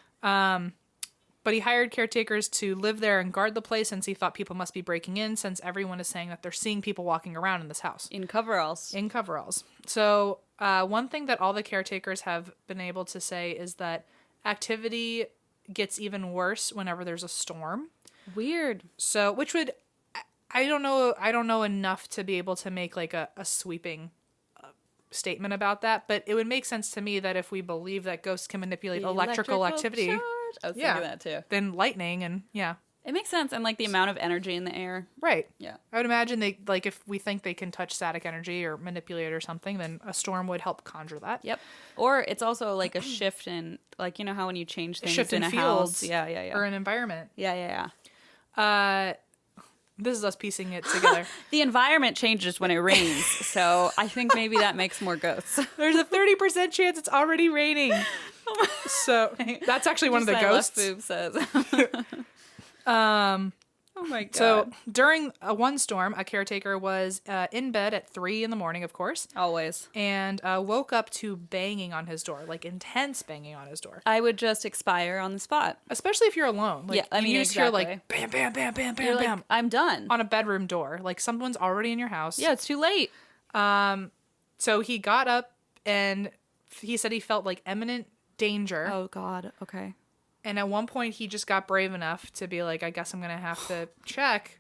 But he hired caretakers to live there and guard the place since he thought people must be breaking in, since everyone is saying that they're seeing people walking around in this house. In coveralls. In coveralls. So one thing that all the caretakers have been able to say is that activity gets even worse whenever there's a storm. Weird. So, which would, I don't know enough to be able to make like a sweeping statement about that, but it would make sense to me that if we believe that ghosts can manipulate electrical activity, charge. I was thinking that too. then lightning and It makes sense, and like the amount of energy in the air. right. Yeah. I would imagine they like if we think they can touch static energy or manipulate it or something, then a storm would help conjure that. Yep. Or it's also like a shift in, like, you know how when you change things Shift in in a fields, house. Yeah. or an environment. Yeah. This is us piecing it together. The environment changes when it rains, so I think maybe that makes more ghosts. There's a 30% chance it's already raining. So that's actually one of the Just ghosts. Left boob says. Oh my god. So during one storm, a caretaker was in bed at 3 a.m, of course, Always. and woke up to banging on his door, like intense banging on his door. I would just expire on the spot. Especially if you're alone. Like, Yeah, I mean, you just hear exactly. like bam, bam, bam, bam, bam, You're like, bam I'm done. on a bedroom door. Like someone's already in your house. Yeah, it's too late. So he got up and he said he felt like imminent danger. Oh god. Okay. And at one point, he just got brave enough to be like, I guess I'm going to have to check.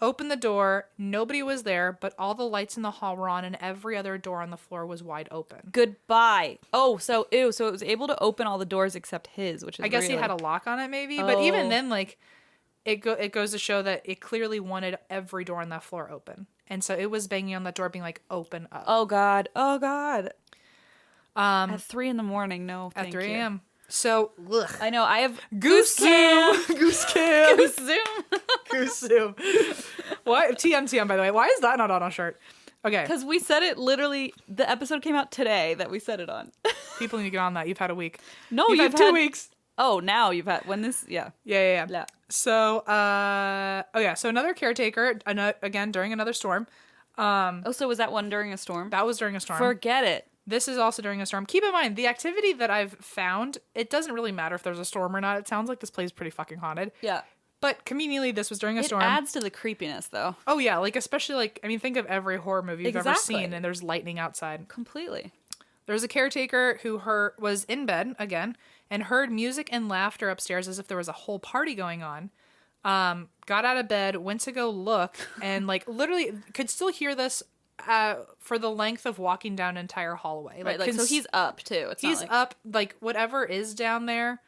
Open the door. Nobody was there, but all the lights in the hall were on and every other door on the floor was wide open. Goodbye. Oh, so it was able to open all the doors except his, which is I guess really... he had a lock on it maybe. But even Oh. then, like, it goes to show that it clearly wanted every door on that floor open. And so it was banging on that door being like, open up. Oh god. At 3 a.m. No, at thank 3 you. a.m. So, ugh. I know. I have Goose Cam. Goose Cam. Goose Zoom. Goose Zoom. Why? TMTM, by the way. Why is that not on a shirt? Okay. Because we said it literally. The episode came out today that we said it on. People need to get on that. You've had a week. No, You've had 2 weeks. Oh, now you've had when this. Yeah. Yeah. So, so another caretaker, again, during another storm. Oh, so was that one during a storm? That was during a storm. Forget it. This is also during a storm. Keep in mind, the activity that I've found, it doesn't really matter if there's a storm or not. It sounds like this place is pretty fucking haunted. Yeah. But conveniently, this was during a It storm. adds to the creepiness, though. Oh, yeah. Like, especially, like, I mean, think of every horror movie you've ever Exactly. seen, and there's lightning outside. Completely. There was a caretaker who was in bed, again, and heard music and laughter upstairs as if there was a whole party going on. Got out of bed, went to go look, and, like, literally could still hear this for the length of walking down an entire hallway. Right, like, so he's up, too. It's He's not like... up, like, whatever is down there,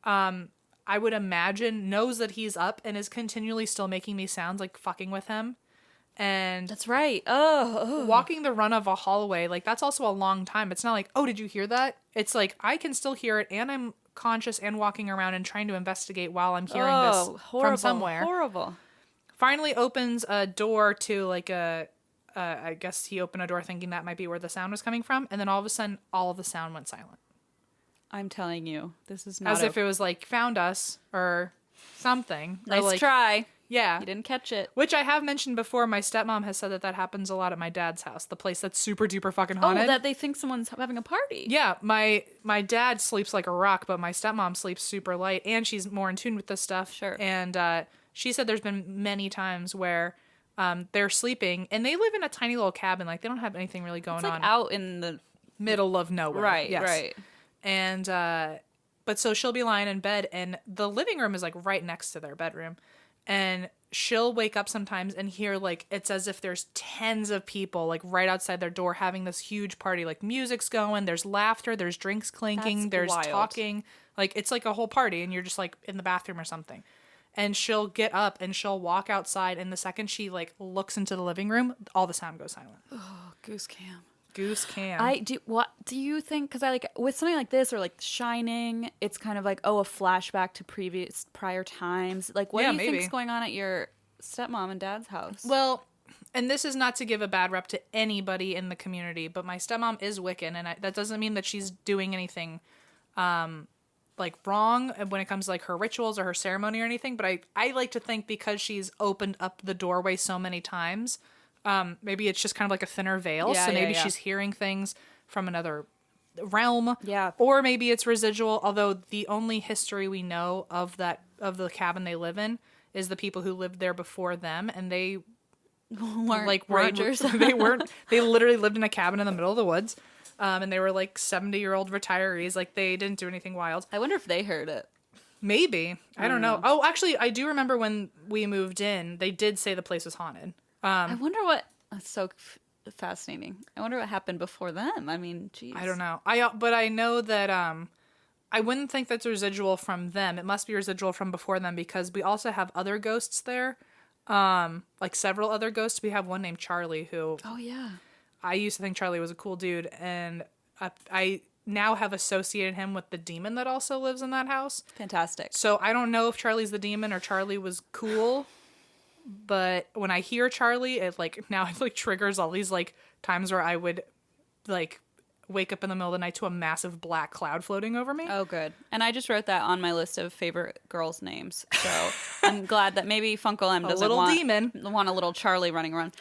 I would imagine, knows that he's up and is continually still making these sounds, like, fucking with him. And That's right. Oh. walking the run of a hallway, like, that's also a long time. It's not like, oh, did you hear that? It's like, I can still hear it, and I'm conscious and walking around and trying to investigate while I'm hearing this horrible, from somewhere. Horrible. Finally opens a door to, like, I guess he opened a door thinking that might be where the sound was coming from, and then all of a sudden, all of the sound went silent. I'm telling you, this is not As if it was like, found us, or something. Nice or like, try. Yeah. You didn't catch it. Which I have mentioned before, my stepmom has said that happens a lot at my dad's house, the place that's super duper fucking haunted. Oh, that they think someone's having a party. Yeah, my dad sleeps like a rock, but my stepmom sleeps super light, and she's more in tune with this stuff. Sure. And she said there's been many times where they're sleeping, and they live in a tiny little cabin, like they don't have anything really going It's like on. out in the... Middle of nowhere. Right, Yes. right. And but so she'll be lying in bed, and the living room is like right next to their bedroom, and she'll wake up sometimes and hear, like, it's as if there's tens of people like right outside their door having this huge party. Like, music's going, there's laughter, there's drinks clinking, That's there's wild. talking, like it's like a whole party, and you're just like in the bathroom or something. and she'll get up and she'll walk outside, and the second she like looks into the living room, all the sound goes silent. Oh, Goose Cam. Goose Cam. What do you think? Because I like with something like this or like The Shining, it's kind of like a flashback to prior times. Like, what do you think's going on at your stepmom and dad's house? Well, and this is not to give a bad rep to anybody in the community, but my stepmom is Wiccan, and that doesn't mean that she's doing anything like wrong when it comes to like her rituals or her ceremony or anything. But I like to think because she's opened up the doorway so many times, maybe it's just kind of like a thinner veil. So maybe she's hearing things from another realm. Yeah. Or maybe it's residual, although the only history we know of the cabin they live in is the people who lived there before them, and they weren't Rangers. They literally lived in a cabin in the middle of the woods. And they were like 70-year-old retirees. Like, they didn't do anything wild. I wonder if they heard it. Maybe. I don't know. Oh, actually, I do remember when we moved in, they did say the place was haunted. I wonder what... That's so fascinating. I wonder what happened before them. I mean, geez. I don't know. But I know that I wouldn't think that's residual from them. It must be residual from before them, because we also have other ghosts there. Like several other ghosts. We have one named Charlie who... Oh, yeah. I used to think Charlie was a cool dude, and I now have associated him with the demon that also lives in that house. Fantastic. So I don't know if Charlie's the demon or Charlie was cool, but when I hear Charlie, it triggers all these like times where I would like wake up in the middle of the night to a massive black cloud floating over me. Oh, good. And I just wrote that on my list of favorite girls' names. So I'm glad that maybe Funkle M doesn't want a little Charlie running around.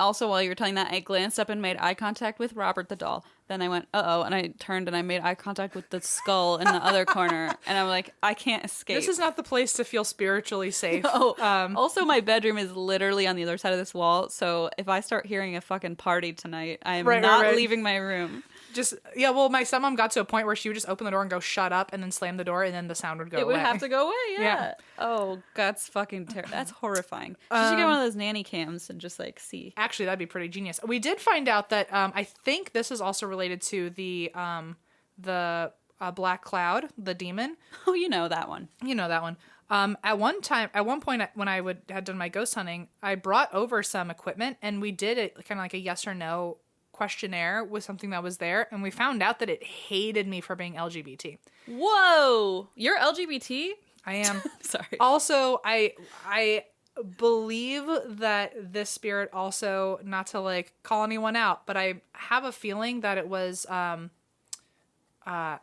Also, while you were telling that, I glanced up and made eye contact with Robert the doll. Then I went, uh-oh, and I turned and I made eye contact with the skull in the other corner. And I'm like, I can't escape. This is not the place to feel spiritually safe. Also, my bedroom is literally on the other side of this wall. So if I start hearing a fucking party tonight, I am not leaving my room. Well, my stepmom got to a point where she would just open the door and go, shut up, and then slam the door, and then the sound would go away. It would have to go away, yeah. Oh, that's fucking terrible. That's horrifying. She should get one of those nanny cams and just, like, see. Actually, that'd be pretty genius. We did find out that, I think this is also related to the Black Cloud, the demon. Oh, you know that one. At one point when I had done my ghost hunting, I brought over some equipment, and we did it kind of like a yes or no questionnaire with something that was there, and we found out that it hated me for being LGBT. Whoa, you're LGBT? I am. Sorry. Also, I believe that this spirit also, not to like call anyone out, but I have a feeling that it was I don't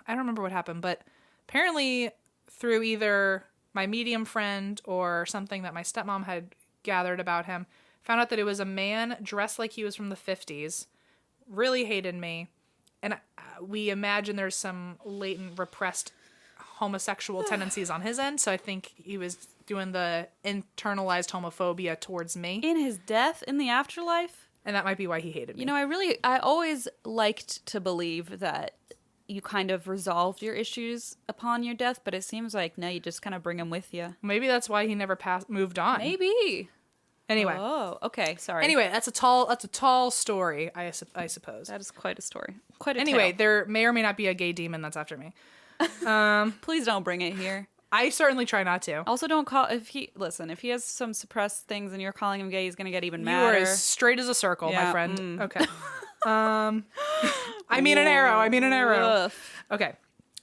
remember what happened, but apparently through either my medium friend or something that my stepmom had gathered about him, found out that it was a man dressed like he was from the 50s, really hated me, and we imagine there's some latent repressed homosexual tendencies on his end, so I think he was doing the internalized homophobia towards me. In his death, in the afterlife? And that might be why he hated me. You know, I always liked to believe that you kind of resolved your issues upon your death, but it seems like, no, you just kind of bring them with you. Maybe that's why he never moved on. Maybe. Anyway. Oh, okay. Sorry. Anyway, that's a tall story, I suppose. That is quite a story. Quite a Anyway, tale. there may or may not be a gay demon that's after me. Please don't bring it here. I certainly try not to. Also, don't call if he has some suppressed things and you're calling him gay, he's gonna get even madder. You are as straight as a circle, my friend. Mm. Okay. I mean an arrow. Woof. Okay.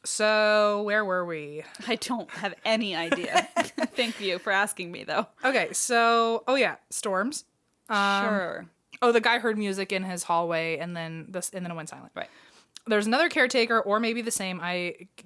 So where were we? I don't have any idea. Thank you for asking me, though. Okay, so storms. Sure. Oh, the guy heard music in his hallway, and then it went silent. Right. There's another caretaker, or maybe the same.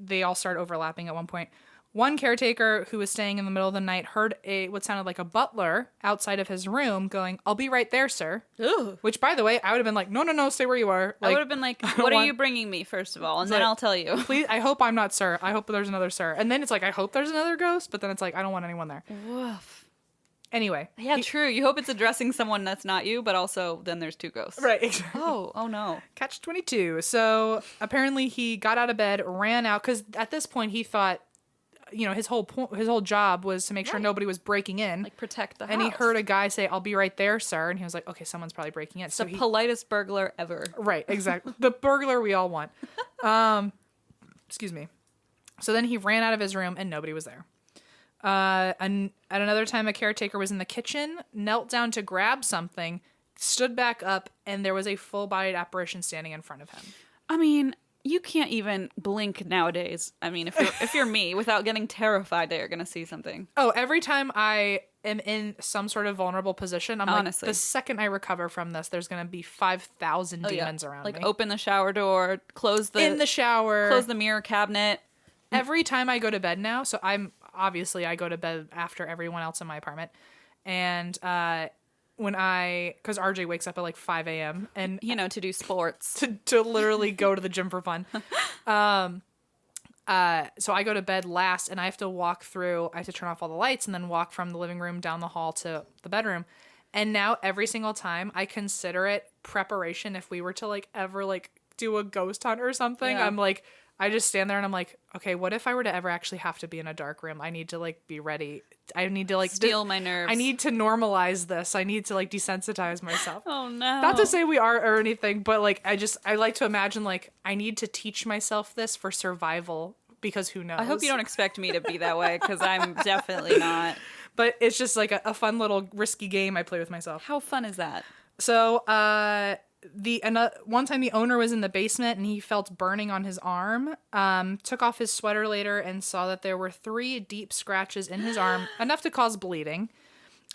They all start overlapping at one point. One caretaker who was staying in the middle of the night heard what sounded like a butler outside of his room going, "I'll be right there, sir." Ugh. Which, by the way, I would have been like, no, stay where you are. I would have been like, what are you bringing me, first of all? And then I'll tell you. Please, I hope I'm not sir. I hope there's another sir. And then it's like, I hope there's another ghost, but then it's like, I don't want anyone there. Woof. Anyway. Yeah, true. You hope it's addressing someone that's not you, but also then there's two ghosts. Right, exactly. Oh no. Catch 22. So apparently he got out of bed, ran out, because at this point he thought, his whole job was to make sure nobody was breaking in. Like protect the house. And he heard a guy say, "I'll be right there, sir." And he was like, okay, someone's probably breaking in. It's the politest burglar ever. Right, exactly. The burglar we all want. Excuse me. So then he ran out of his room and nobody was there. And at another time, a caretaker was in the kitchen, knelt down to grab something, stood back up, and there was a full-bodied apparition standing in front of him. I mean, you can't even blink nowadays. I mean, if you're me, without getting terrified that you're gonna see something. Oh, every time I am in some sort of vulnerable position, I'm Honestly. like, the second I recover from this, there's gonna be 5,000 demons around me. Like, open the shower door, close the in the shower, close the mirror cabinet. Every time I go to bed now, so I go to bed after everyone else in my apartment, and because RJ wakes up at like 5 a.m. and to do sports. to literally go to the gym for fun. So I go to bed last, and I have to turn off all the lights and then walk from the living room down the hall to the bedroom. And now every single time I consider it preparation if we were to like ever like do a ghost hunt or something. Yeah. I'm like, I just stand there and I'm like, okay, what if I were to ever actually have to be in a dark room? I need to like be ready. I need to like Steel my nerves. I need to normalize this. I need to like desensitize myself. Oh no. Not to say we are or anything, but like I like to imagine like I need to teach myself this for survival because who knows? I hope you don't expect me to be that way because I'm definitely not. But it's just like a fun little risky game I play with myself. How fun is that? So one time the owner was in the basement and he felt burning on his arm. Took off his sweater later and saw that there were 3 deep scratches in his arm, enough to cause bleeding.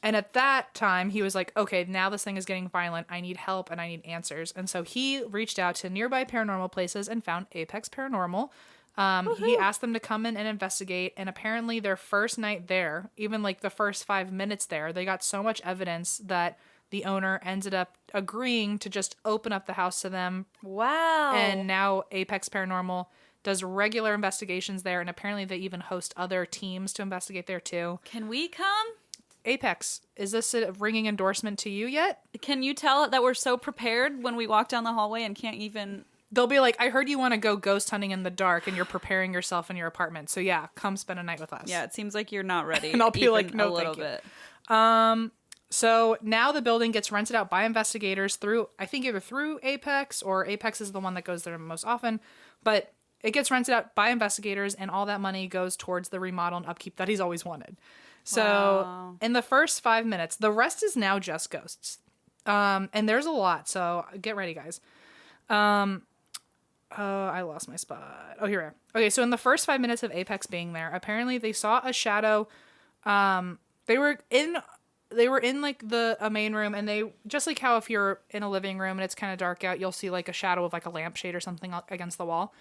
And at that time, he was like, okay, now this thing is getting violent. I need help and I need answers. And so he reached out to nearby paranormal places and found Apex Paranormal. He asked them to come in and investigate. And apparently their first night there, even like the first 5 minutes there, they got so much evidence that the owner ended up agreeing to just open up the house to them. Wow. And now Apex Paranormal does regular investigations there. And apparently they even host other teams to investigate there too. Can we come? Apex, is this a ringing endorsement to you yet? Can you tell that we're so prepared when we walk down the hallway and can't even... They'll be like, I heard you want to go ghost hunting in the dark and you're preparing yourself in your apartment. So yeah, come spend a night with us. Yeah, it seems like you're not ready. And I'll be like, no, a little thank you. bit. So now the building gets rented out by investigators through, I think either through Apex or Apex is the one that goes there most often. But it gets rented out by investigators and all that money goes towards the remodel and upkeep that he's always wanted. So in the first 5 minutes, the rest is now just ghosts. And there's a lot. So get ready, guys. I lost my spot. Oh, here we are. Okay, so in the first 5 minutes of Apex being there, apparently they saw a shadow. They were in like a main room, and they just like how if you're in a living room and it's kind of dark out, you'll see like a shadow of like a lampshade or something against the wall.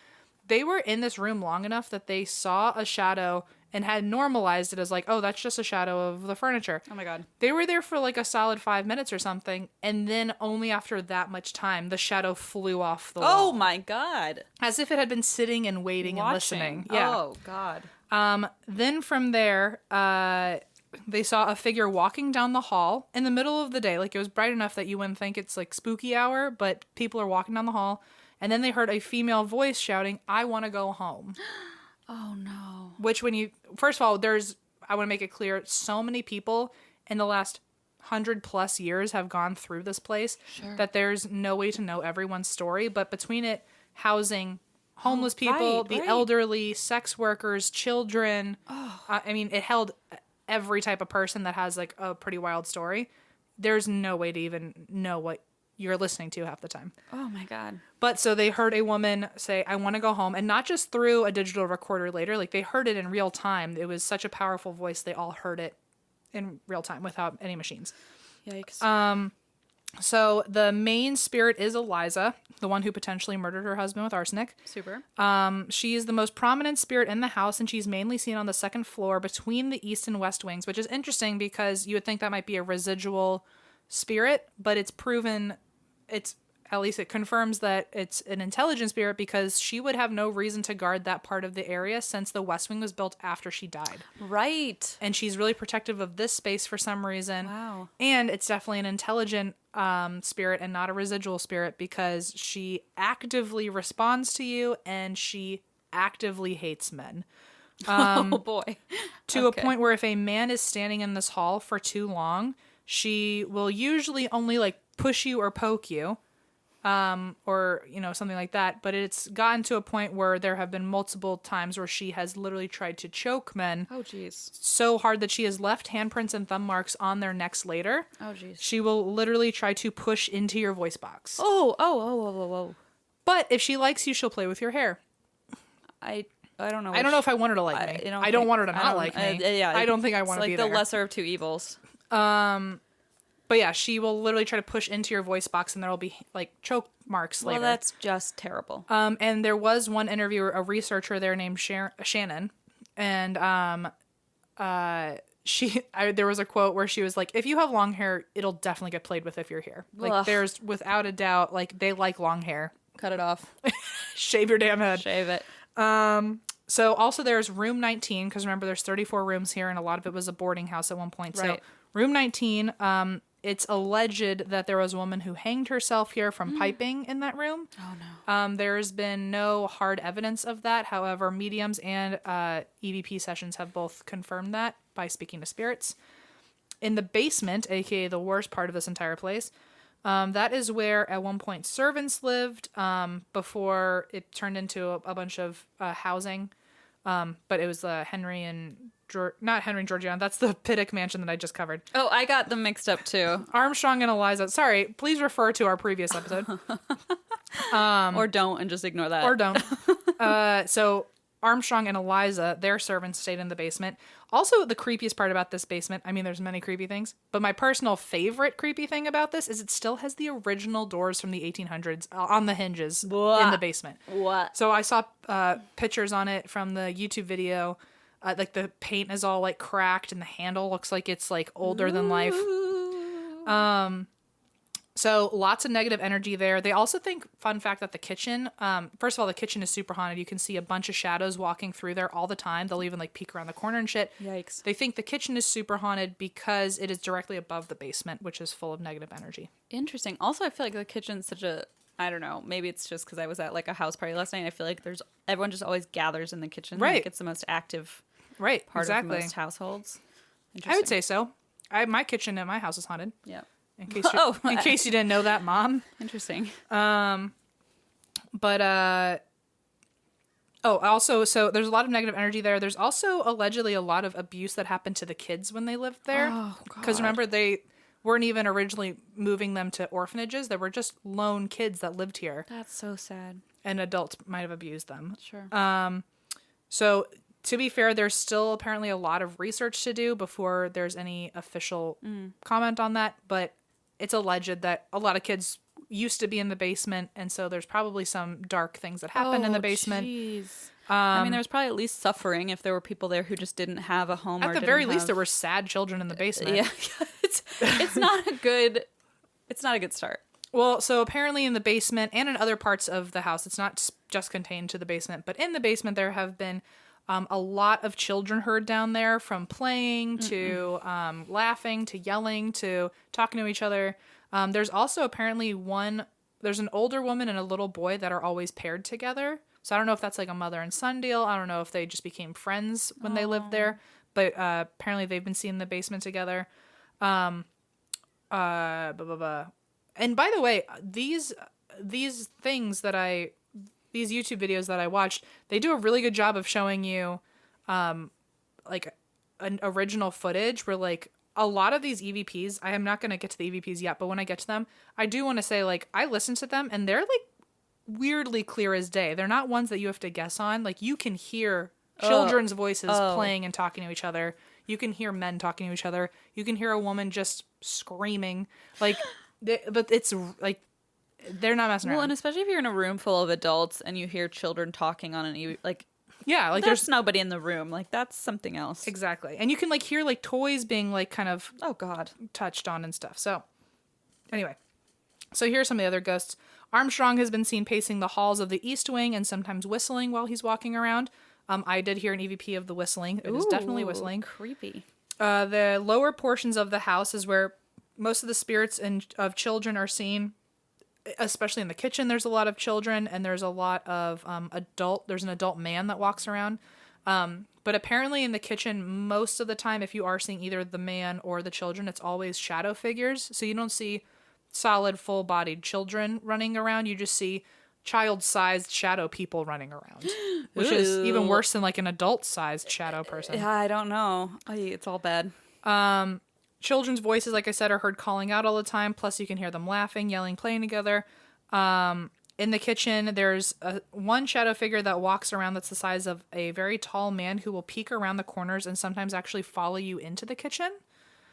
They were in this room long enough that they saw a shadow and had normalized it as like, oh, that's just a shadow of the furniture. Oh my God. They were there for like a solid 5 minutes or something, and then only after that much time, the shadow flew off the wall. Oh my God. As if it had been sitting and waiting and listening. Yeah. Oh God. Then from there, they saw a figure walking down the hall in the middle of the day. Like it was bright enough that you wouldn't think it's like spooky hour, but people are walking down the hall. And then they heard a female voice shouting, I want to go home. Oh no. Which first of all, I want to make it clear, so many people in the last 100+ years have gone through this place that there's no way to know everyone's story. But between it housing homeless people, the elderly, sex workers, children, I mean, it held every type of person that has like a pretty wild story. There's no way to even know what you're listening to half the time. Oh my God. But so they heard a woman say, I want to go home. And not just through a digital recorder later, like they heard it in real time. It was such a powerful voice. They all heard it in real time without any machines. Yikes. So the main spirit is Eliza, the one who potentially murdered her husband with arsenic. Super. She is the most prominent spirit in the house, and she's mainly seen on the second floor between the east and west wings, which is interesting because you would think that might be a residual spirit, but it's proven, at least it confirms that it's an intelligent spirit because she would have no reason to guard that part of the area since the west wing was built after she died. Right. And she's really protective of this space for some reason. Wow. And it's definitely an intelligent spirit and not a residual spirit because she actively responds to you and she actively hates men. Oh boy. To a point where if a man is standing in this hall for too long, she will usually only like push you or poke you or something like that. But it's gotten to a point where there have been multiple times where she has literally tried to choke men. Oh, jeez. So hard that she has left handprints and thumb marks on their necks later. Oh, jeez. She will literally try to push into your voice box. Oh. But if she likes you, she'll play with your hair. I don't know. I don't know if I want her to like me. I don't want her to not like me. I don't think I want to be there. It's like the there. lesser of two evils. But yeah, she will literally try to push into your voice box, and there will be like choke marks later. Well, that's just terrible. And there was one interviewer, a researcher there named Shannon, and there was a quote where she was like, "If you have long hair, it'll definitely get played with if you're here. Like, Ugh. there's without a doubt, like they like long hair. Cut it off. Shave your damn head. Shave it." So also there's room 19, because remember there's 34 rooms here, and a lot of it was a boarding house at one point. Right. So room 19, it's alleged that there was a woman who hanged herself here from piping in that room. Oh no. There's been no hard evidence of that. However, mediums and EVP sessions have both confirmed that by speaking to spirits. In the basement, aka the worst part of this entire place, that is where at one point servants lived before it turned into a bunch of housing. But it was Henry and not Henry and Georgiana. That's the Beatty Mansion that I just covered. Oh, I got them mixed up too. Armstrong and Eliza. Sorry, please refer to our previous episode. Or don't and just ignore that. Or don't. So Armstrong and Eliza, their servants, stayed in the basement. Also, the creepiest part about this basement, I mean, there's many creepy things, but my personal favorite creepy thing about this is it still has the original doors from the 1800s on the hinges in the basement. What? So I saw pictures on it from the YouTube video. Like the paint is all like cracked and the handle looks like it's like older than life. So lots of negative energy there. They also think, fun fact, that the kitchen, first of all, the kitchen is super haunted. You can see a bunch of shadows walking through there all the time. They'll even like peek around the corner and shit. Yikes. They think the kitchen is super haunted because it is directly above the basement, which is full of negative energy. Interesting. Also, I feel like the kitchen's such a, I don't know, maybe it's just because I was at like a house party last night. I feel like everyone just always gathers in the kitchen. Right. Like it's the most active part of most households. I would say so. My kitchen at my house is haunted. Yeah. In case you didn't know that, Mom. Interesting. Also, so there's a lot of negative energy there. There's also allegedly a lot of abuse that happened to the kids when they lived there. Oh, God. Because remember, they weren't even originally moving them to orphanages. They were just lone kids that lived here. That's so sad. And adults might have abused them. Sure. So to be fair, there's still apparently a lot of research to do before there's any official comment on that. But it's alleged that a lot of kids used to be in the basement, and so there's probably some dark things that happened in the basement. Jeez. I mean, there was probably at least suffering if there were people there who just didn't have a home. At the very least, there were sad children in the basement. Yeah, it's not a good. It's not a good start. Well, so apparently in the basement and in other parts of the house, it's not just contained to the basement, but in the basement there have been a lot of children heard down there, from playing to laughing to yelling to talking to each other. There's also apparently there's an older woman and a little boy that are always paired together. So I don't know if that's like a mother and son deal. I don't know if they just became friends when they lived there, but apparently they've been seen in the basement together. And by the way, these YouTube videos that I watched, they do a really good job of showing you like an original footage where like a lot of these EVPs, I am not going to get to the EVPs yet, but when I get to them, I do want to say like I listen to them and they're like weirdly clear as day. They're not ones that you have to guess on. Like you can hear children's voices playing and talking to each other. You can hear men talking to each other. You can hear a woman just screaming. Like, but it's like they're not messing around. Well, and especially if you're in a room full of adults and you hear children talking on like there's nobody in the room. Like that's something else. Exactly. And you can like hear like toys being like kind of touched on and stuff. So anyway, so here are some of the other ghosts. Armstrong has been seen pacing the halls of the East Wing and sometimes whistling while he's walking around. I did hear an EVP of the whistling. It is definitely whistling. Creepy. The lower portions of the house is where most of the spirits of children are seen, especially in the kitchen. There's a lot of children, and there's a lot of there's an adult man that walks around. But apparently in the kitchen, most of the time, if you are seeing either the man or the children, it's always shadow figures. So you don't see solid full-bodied children running around. You just see child-sized shadow people running around, which is even worse than like an adult-sized shadow person. Yeah, I don't know. It's all bad. Children's voices, like I said, are heard calling out all the time. Plus, you can hear them laughing, yelling, playing together. In the kitchen, there's one shadow figure that walks around that's the size of a very tall man who will peek around the corners and sometimes actually follow you into the kitchen.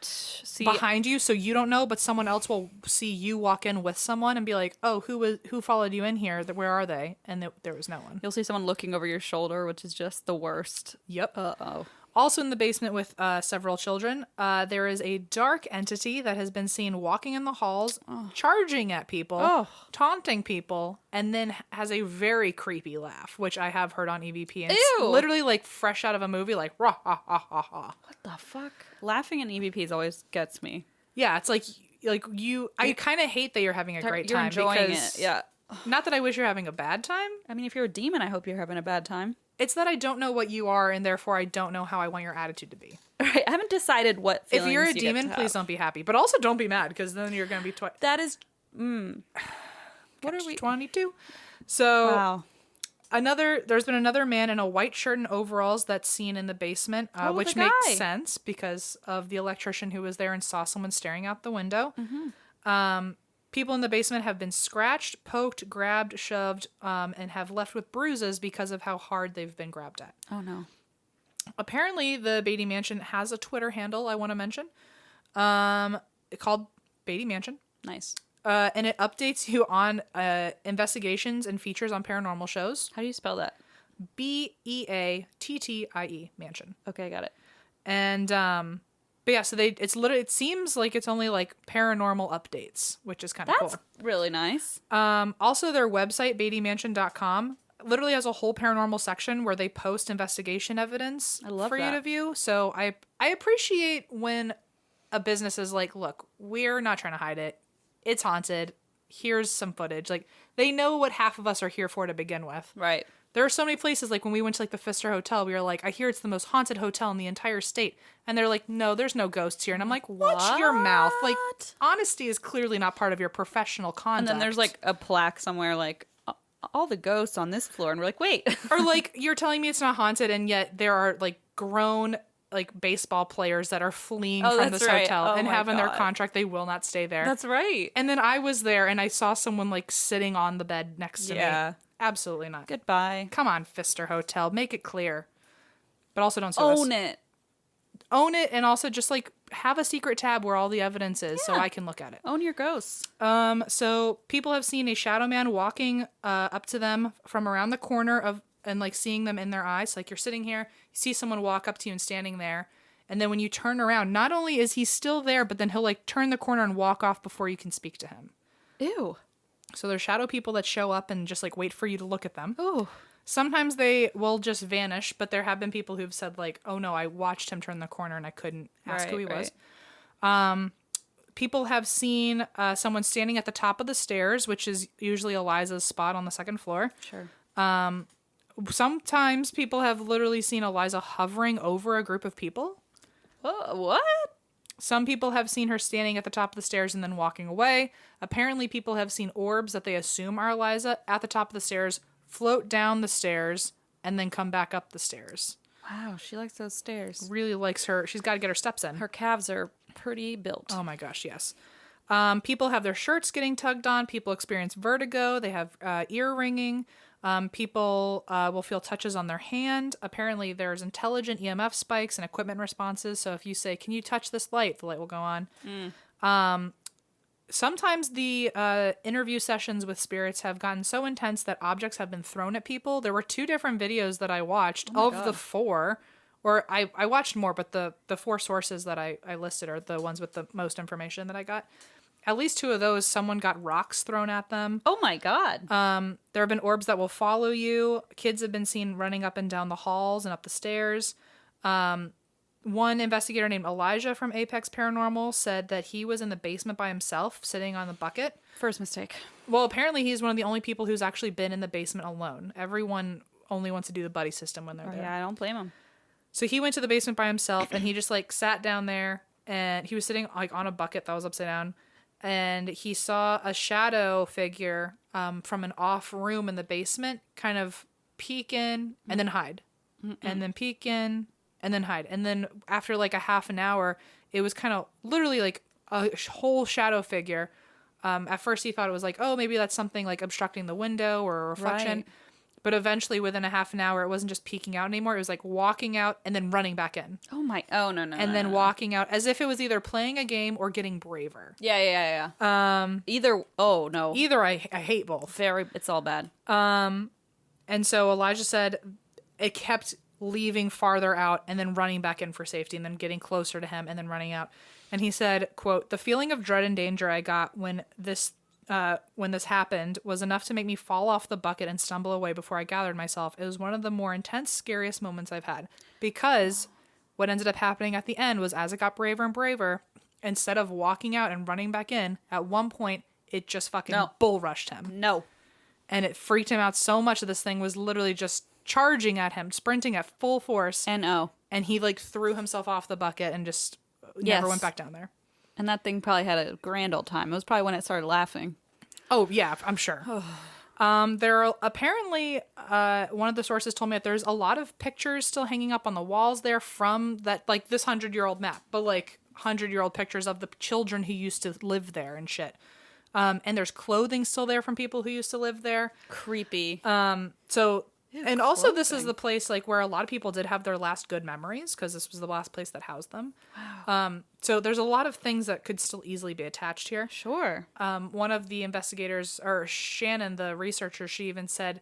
See, Behind you, so you don't know, but someone else will see you walk in with someone and be like, "Oh, who followed you in here? Where are they?" And there was no one. you'll see someone looking over your shoulder, which is just the worst. Yep. Uh-oh. Also in the basement with several children, there is a dark entity that has been seen walking in the halls, charging at people, taunting people, and then has a very creepy laugh, which I have heard on EVP. And it's literally like fresh out of a movie, like rah ha ha ha ha. What the fuck? Laughing in EVPs always gets me. Yeah, it's like you. I kind of hate that you're having a great You're time. enjoying because, it. Yeah. Not that I wish you're having a bad time. I mean, if you're a demon, I hope you're having a bad time. It's that I don't know what you are, and therefore I don't know how I want your attitude to be. Right. I haven't decided what feelings If you're a you get demon, to please have. don't be happy. But also don't be mad, because then you're going to be That is... What are we? 22. So Wow. there's been another man in a white shirt and overalls that's seen in the basement, which the makes guy. sense because of the electrician who was there and saw someone staring out the window. People in the basement have been scratched, poked, grabbed, shoved, and have left with bruises because of how hard they've been grabbed at. Oh, no. Apparently, the Beatty Mansion has a Twitter handle I want to mention, called Beatty Mansion. Nice. And it updates you on investigations and features on paranormal shows. How do you spell that? Beattie Mansion. Okay, got it. And but yeah, so it seems like it's only like paranormal updates, which is kind of cool. That's really nice. Also their website, beattymansion.com, literally has a whole paranormal section where they post investigation evidence I love for you that. to view. So I appreciate when a business is like, look, we're not trying to hide it. It's haunted. Here's some footage. Like, they know what half of us are here for to begin with. Right. There are so many places, like when we went to like the Pfister Hotel, we were like, I hear it's the most haunted hotel in the entire state. And they're like, no, there's no ghosts here. And I'm like, watch your mouth. Like, honesty is clearly not part of your professional conduct. And then there's like a plaque somewhere like, all the ghosts on this floor. And we're like, wait. Or like, you're telling me it's not haunted, and yet there are like grown like baseball players that are fleeing from this hotel and have in their contract they will not stay there. That's right. And then I was there and I saw someone like sitting on the bed next to me. Absolutely not. Goodbye. Come on, Pfister Hotel. Make it clear. But also don't sue us. Own it. Own it, and also just like have a secret tab where all the evidence is so I can look at it. Own your ghosts. So people have seen a shadow man walking up to them from around the corner of and like seeing them in their eyes. Like you're sitting here, you see someone walk up to you and standing there. And then when you turn around, not only is he still there, but then he'll like turn the corner and walk off before you can speak to him. Ew. So there's shadow people that show up and just like wait for you to look at them. Oh. Sometimes they will just vanish, but there have been people who've said like, oh no, I watched him turn the corner and I couldn't ask who he was. People have seen someone standing at the top of the stairs, which is usually Eliza's spot on the second floor. Sure. Sometimes people have literally seen Eliza hovering over a group of people. What? Some people have seen her standing at the top of the stairs and then walking away. Apparently, people have seen orbs that they assume are Eliza at the top of the stairs, float down the stairs, and then come back up the stairs. Wow, she likes those stairs. Really likes her. She's got to get her steps in. Her calves are pretty built. Oh my gosh, yes. People have their shirts getting tugged on. People experience vertigo. They have ear ringing. People will feel touches on their hand. Apparently, there's intelligent EMF spikes and equipment responses. So if you say, can you touch this light? The light will go on. Sometimes the interview sessions with spirits have gotten so intense that objects have been thrown at people. There were 2 different videos that I watched of the 4. Or I watched more, but the 4 sources that I listed are the ones with the most information that I got. At least 2 of those, someone got rocks thrown at them. Oh my God. There have been orbs that will follow you. Kids have been seen running up and down the halls and up the stairs. One investigator named Elijah from Apex Paranormal said that he was in the basement by himself, sitting on the bucket. First mistake. Well, apparently he's one of the only people who's actually been in the basement alone. Everyone only wants to do the buddy system when they're there. Yeah, I don't blame him. So he went to the basement by himself, and he just like sat down there, and he was sitting like on a bucket that was upside down. and he saw a shadow figure from an off room in the basement kind of peek in and then hide. And then peek in and then hide. And then after like a half an hour, it was kind of literally like a whole shadow figure. At first he thought it was like, oh, maybe that's something like obstructing the window or a reflection. Right. But eventually within a half an hour, it wasn't just peeking out anymore. It was like walking out and then running back in. Oh no. And then walking out as if it was either playing a game or getting braver. Yeah. Either. Oh no. Either I hate both. It's all bad. And so Elijah said it kept leaving farther out and then running back in for safety and then getting closer to him and then running out. And he said, quote, "The feeling of dread and danger I got when this happened was enough to make me fall off the bucket and stumble away before I gathered myself. It was one of the more intense, scariest moments I've had. Because what ended up happening at the end was as it got braver and braver, instead of walking out and running back in, at one point, it just fucking bull rushed him. No. And it freaked him out so much that this thing was literally just charging at him, sprinting at full force. And he like threw himself off the bucket and just never went back down there. And that thing probably had a grand old time. It was probably when it started laughing. Oh, yeah, I'm sure. There are apparently, one of the sources told me that there's a lot of pictures still hanging up on the walls there from that, like this 100-year-old map, but like 100-year-old pictures of the children who used to live there and shit. And there's clothing still there from people who used to live there. Creepy. And also this is the place like where a lot of people did have their last good memories because this was the last place that housed them. Wow. So there's a lot of things that could still easily be attached here. Sure. One of the investigators, or Shannon, the researcher, she even said,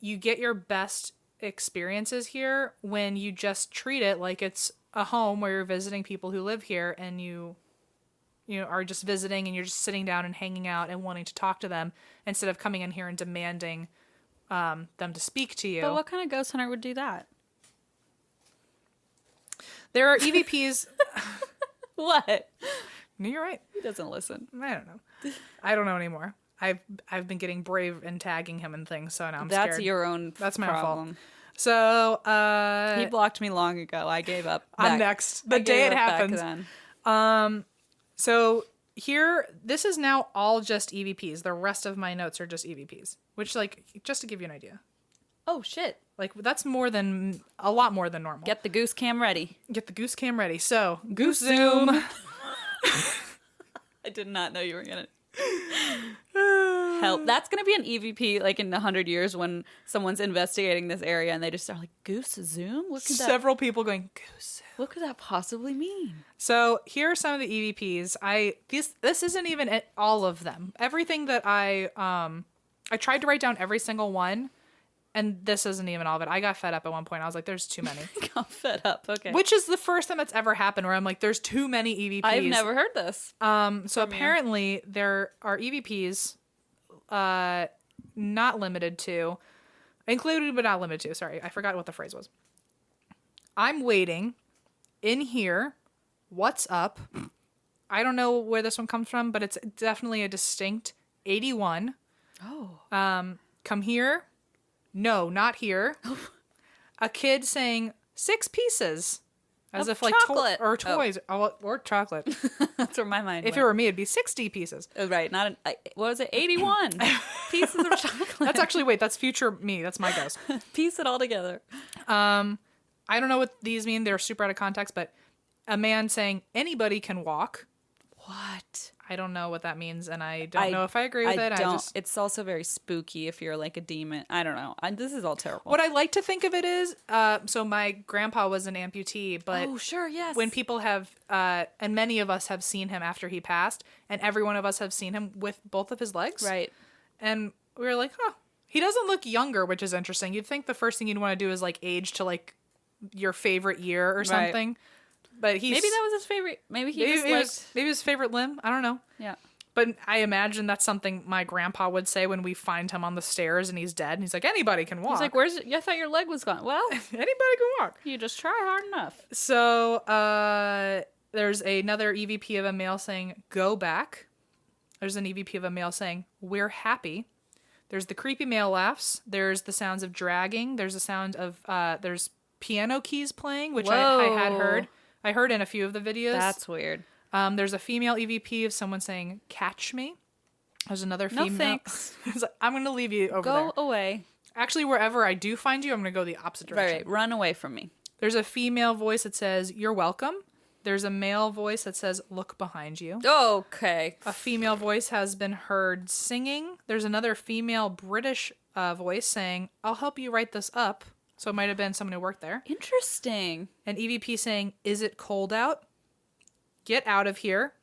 you get your best experiences here when you just treat it like it's a home where you're visiting people who live here and you are just visiting and you're just sitting down and hanging out and wanting to talk to them instead of coming in here and demanding them to speak to you. But what kind of ghost hunter would do that? There are EVPs. What? No, you're right. He doesn't listen. I don't know. I don't know anymore. I've been getting brave and tagging him and things, so now I'm That's scared. your own That's my problem. fault. So he blocked me long ago. I gave up. I'm next. The day it happens. So here, this is now all just EVPs. The rest of my notes are just EVPs, which, like, just to give you an idea. Oh, shit. Like, that's a lot more than normal. Get the Goose Cam ready. Get the Goose Cam ready. So, Goose Zoom. I did not know you were going to. Help. That's going to be an EVP, like, in 100 years when someone's investigating this area and they just are like, Goose Zoom? Several people going, Goose Zoom. What could that possibly mean? So here are some of the EVPs. This isn't even all of them. Everything that I tried to write down every single one, and this isn't even all of it. I got fed up at one point. I was like, "There's too many." Got fed up. Okay. Which is the first time that's ever happened where I'm like, "There's too many EVPs." I've never heard this. So apparently there are EVPs, not limited to, included but not limited to. Sorry, I forgot what the phrase was. I'm waiting. In here, what's up? I don't know where this one comes from, but it's definitely a distinct 81. Oh. Come here. No, not here. A kid saying 6 pieces. As if like chocolate. Or toys. Or chocolate. That's where my mind If went. it were me, it'd be 60 pieces. Right. Not what was it? 81 pieces of chocolate. That's actually, that's future me. That's my ghost. Piece it all together. I don't know what these mean. They're super out of context, but a man saying anybody can walk. What? I don't know what that means, and I don't know if I agree with it. It's also very spooky if you're like a demon. I don't know. This is all terrible. What I like to think of it is, so my grandpa was an amputee, but oh sure, yes. When people have, and many of us have seen him after he passed, and every one of us have seen him with both of his legs, right? And we were like, huh, he doesn't look younger, which is interesting. You'd think the first thing you'd want to do is like age to like your favorite year or something. Right. But maybe that was his favorite. Maybe his favorite limb. I don't know. Yeah. But I imagine that's something my grandpa would say when we find him on the stairs and he's dead. And he's like, anybody can walk. He's like, where's it? I thought your leg was gone. Well, anybody can walk. You just try hard enough. So there's another EVP of a male saying, go back. There's an EVP of a male saying, we're happy. There's the creepy male laughs. There's the sounds of dragging. There's a sound of, there's piano keys playing, which I had heard. I heard in a few of the videos. That's weird. There's a female EVP of someone saying, catch me. There's another No female. thanks. It's like, I'm going to leave you over there. Go away. Actually, wherever I do find you, I'm going to go the opposite direction. Right. Run away from me. There's a female voice that says, you're welcome. There's a male voice that says, look behind you. Okay. A female voice has been heard singing. There's another female British voice saying, I'll help you write this up. So it might have been someone who worked there. Interesting. An EVP saying, is it cold out? Get out of here.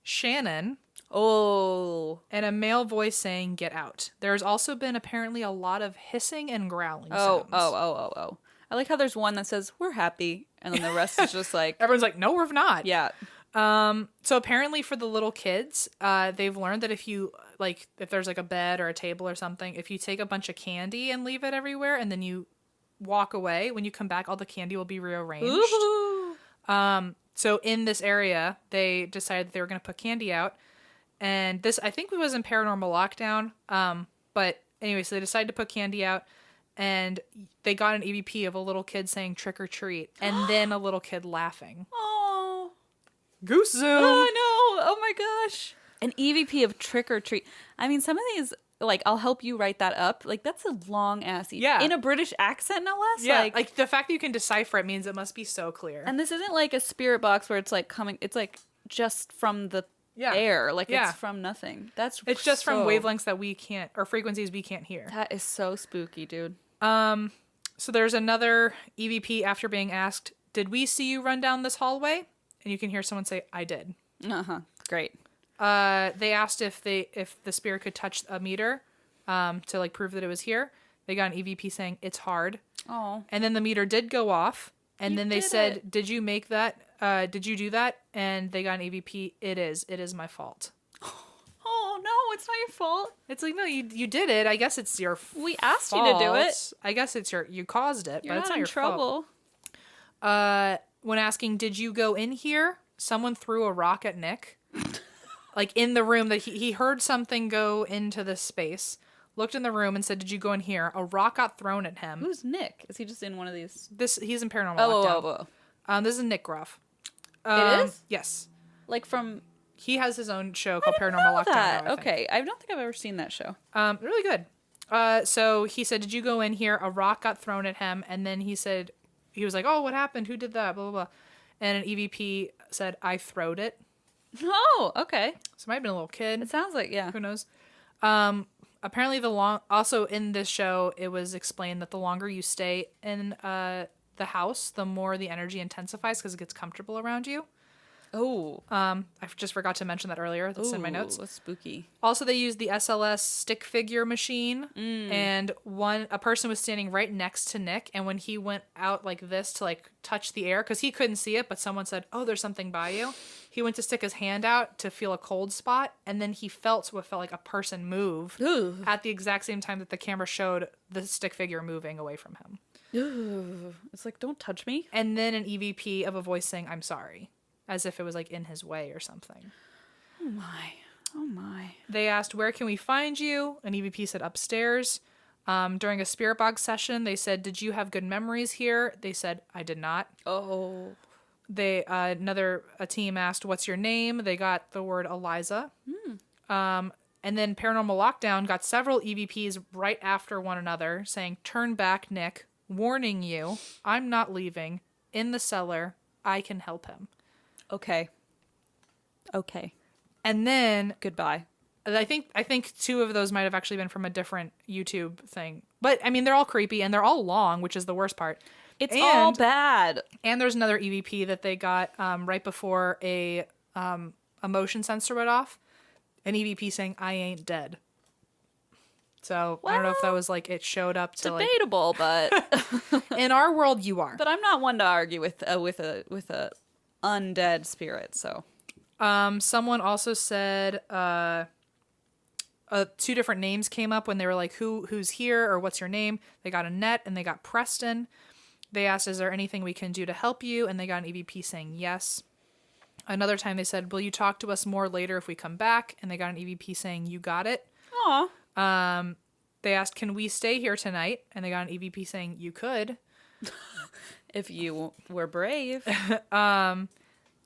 Shannon. Oh. And a male voice saying, get out. There's also been apparently a lot of hissing and growling Oh. sounds. I like how there's one that says, we're happy. And then the rest is just like, Everyone's like, no, we're not. yeah. So apparently for the little kids, they've learned that if you, like, if there's like a bed or a table or something, if you take a bunch of candy and leave it everywhere and then you walk away, when you come back, all the candy will be rearranged. Ooh. So in this area, they decided that they were going to put candy out. And this, I think, was in Paranormal Lockdown. But anyway, so they decided to put candy out. And they got an EVP of a little kid saying trick or treat. And then a little kid laughing. Oh. Goose Zoom! Oh, no. Oh, my gosh. An EVP of trick or treat. I mean, some of these, like, I'll help you write that up. Like, that's a long-ass EVP. Yeah. In a British accent, no less? Yeah, like the fact that you can decipher it means it must be so clear. And this isn't like a spirit box where it's, like, coming... It's, like, just from the air. Like, Yeah. it's from nothing. It's just from wavelengths that we can't... Or frequencies we can't hear. That is so spooky, dude. So there's another EVP after being asked, did we see you run down this hallway? And you can hear someone say, I did. Uh-huh. Great. They asked if the spirit could touch a meter to like prove that it was here. They got an EVP saying, it's hard. Oh. And then the meter did go off. And then they said, it. did you make that? Did you do that? And they got an EVP, it is my fault. Oh, no, it's not your fault. It's like, no, you did it. I guess it's your We asked you to do it. I guess it's you caused it, You're but it's not in your trouble. fault. When asking, did you go in here? Someone threw a rock at Nick. Like in the room that he heard something go into this space, looked in the room and said, did you go in here? A rock got thrown at him. Who's Nick? Is he just in one of these? He's in Paranormal Lockdown. Oh. This is Nick Groff. It is? Yes. Like from... He has his own show called Paranormal Lockdown. That. Now, I think. Okay, I don't think I've ever seen that show. Really good. So he said, did you go in here? A rock got thrown at him. And then he was like, oh, what happened? Who did that? Blah, blah, blah. And an EVP said, I throwed it. Oh, okay. So it might have been a little kid. It sounds like, yeah. Who knows? Apparently also in this show, it was explained that the longer you stay in the house, the more the energy intensifies because it gets comfortable around you. Oh. I just forgot to mention that earlier. That's in my notes. That's spooky. Also, they used the SLS stick figure machine, and a person was standing right next to Nick, and when he went out like this to like touch the air, because he couldn't see it, but someone said, oh, there's something by you. He went to stick his hand out to feel a cold spot, and then he felt what felt like a person move at the exact same time that the camera showed the stick figure moving away from him. Ooh. It's like, don't touch me. And then an EVP of a voice saying, I'm sorry. As if it was like in his way or something. Oh my. Oh my. They asked, where can we find you? An EVP said upstairs. During a spirit box session, they said, did you have good memories here? They said, I did not. Oh. A team asked, what's your name? They got the word Eliza. And then Paranormal Lockdown got several EVPs right after one another saying, turn back, Nick. Warning you, I'm not leaving. In the cellar. I can help him. Okay. And then Goodbye. I think two of those might have actually been from a different YouTube thing. But I mean, they're all creepy and they're all long, which is the worst part. It's all bad. And there's another EVP that they got right before a motion sensor went off. An EVP saying, I ain't dead. So I don't know if that was like it showed up to debatable, but in our world you are. But I'm not one to argue with a undead spirit, so. Someone also said two different names came up when they were like, who's here or what's your name? They got Annette and they got Preston. They asked, is there anything we can do to help you? And they got an EVP saying yes. Another time they said, will you talk to us more later if we come back? And they got an EVP saying, you got it. Aw. They asked, can we stay here tonight? And they got an EVP saying, you could. If you were brave.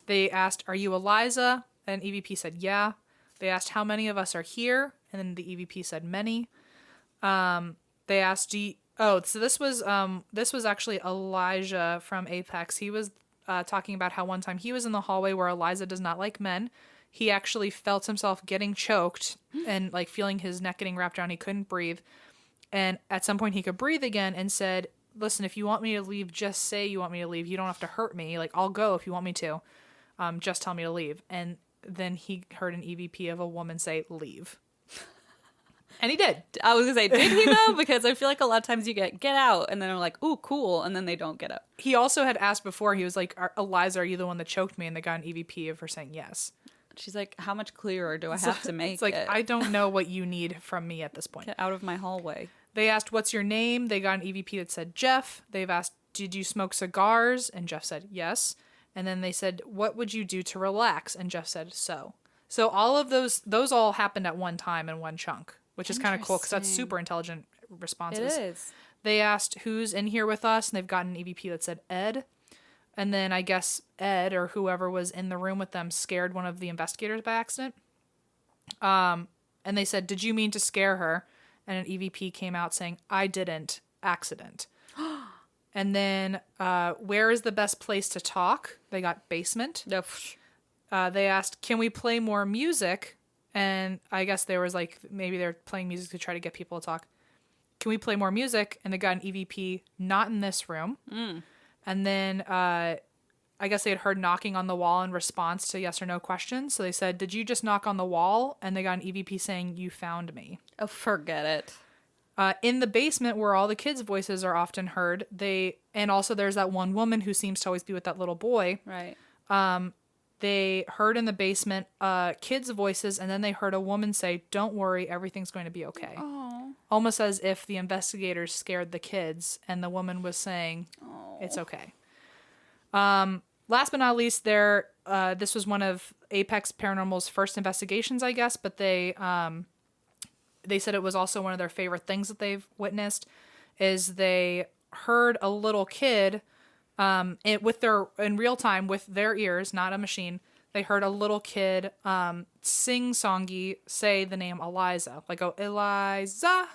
They asked, "Are you Eliza?" And EVP said, "Yeah." They asked, "How many of us are here?" And then the EVP said, "Many." They asked, so this was actually Elijah from Apex. He was talking about how one time he was in the hallway where Eliza does not like men. He actually felt himself getting choked and like feeling his neck getting wrapped around. He couldn't breathe. And at some point he could breathe again and said, "Listen, if you want me to leave, just say you want me to leave. You don't have to hurt me. Like, I'll go if you want me to. Just tell me to leave." And then he heard an EVP of a woman say, "Leave." And he did. I was going to say, did he though? Because I feel like a lot of times you get out, and then I'm like, ooh, cool, and then they don't get out. He also had asked before, he was like, "Eliza, are you the one that choked me?" And they got an EVP of her saying yes. She's like, how much clearer do I have to make It's like, it? I don't know what you need from me at this point. Get out of my hallway. They asked, "What's your name?" They got an EVP that said Jeff. They've asked, "Did you smoke cigars?" And Jeff said yes. And then they said, "What would you do to relax?" And Jeff said so. So all of those all happened at one time in one chunk, which is kind of cool because that's super intelligent responses. It is. They asked, "Who's in here with us?" And they've got an EVP that said Ed. And then I guess Ed or whoever was in the room with them scared one of the investigators by accident. And they said, "Did you mean to scare her?" And an EVP came out saying, "I didn't. Accident." And then where is the best place to talk? They got basement. They asked, "Can we play more music?" And I guess there was like, maybe they're playing music to try to get people to talk. "Can we play more music?" And they got an EVP, "Not in this room." And then I guess they had heard knocking on the wall in response to yes or no questions. So they said, "Did you just knock on the wall?" And they got an EVP saying, "You found me." Oh, forget it. In the basement where all the kids' voices are often heard, and also there's that one woman who seems to always be with that little boy. Right. They heard in the basement kids' voices, and then they heard a woman say, "Don't worry, everything's going to be okay." Oh. Almost as if the investigators scared the kids, and the woman was saying, "It's okay." Last but not least, this was one of Apex Paranormal's first investigations, I guess, but they said it was also one of their favorite things that they've witnessed, is they heard a little kid in real time with their ears, not a machine. They heard a little kid sing-songy say the name Eliza, like, "Oh, Eliza."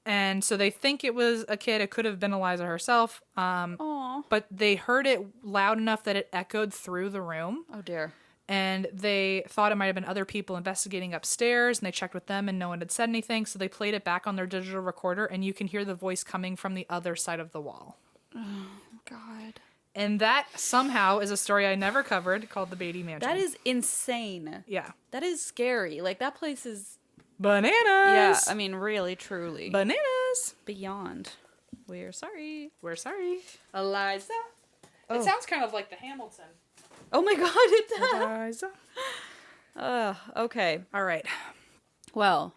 And so they think it was a kid. It could have been Eliza herself. But they heard it loud enough that it echoed through the room. Oh, dear. And they thought it might have been other people investigating upstairs, and they checked with them, and no one had said anything. So they played it back on their digital recorder, and you can hear the voice coming from the other side of the wall. Oh, God. And that somehow is a story I never covered called the Beatty Mansion. That is insane. Yeah. That is scary. Like, that place is... Bananas! Yeah, I mean, really, truly. Bananas! Beyond. We're sorry. We're sorry. Eliza. It sounds kind of like the Hamilton. Oh my God, it does. Eliza. Okay. All right. Well,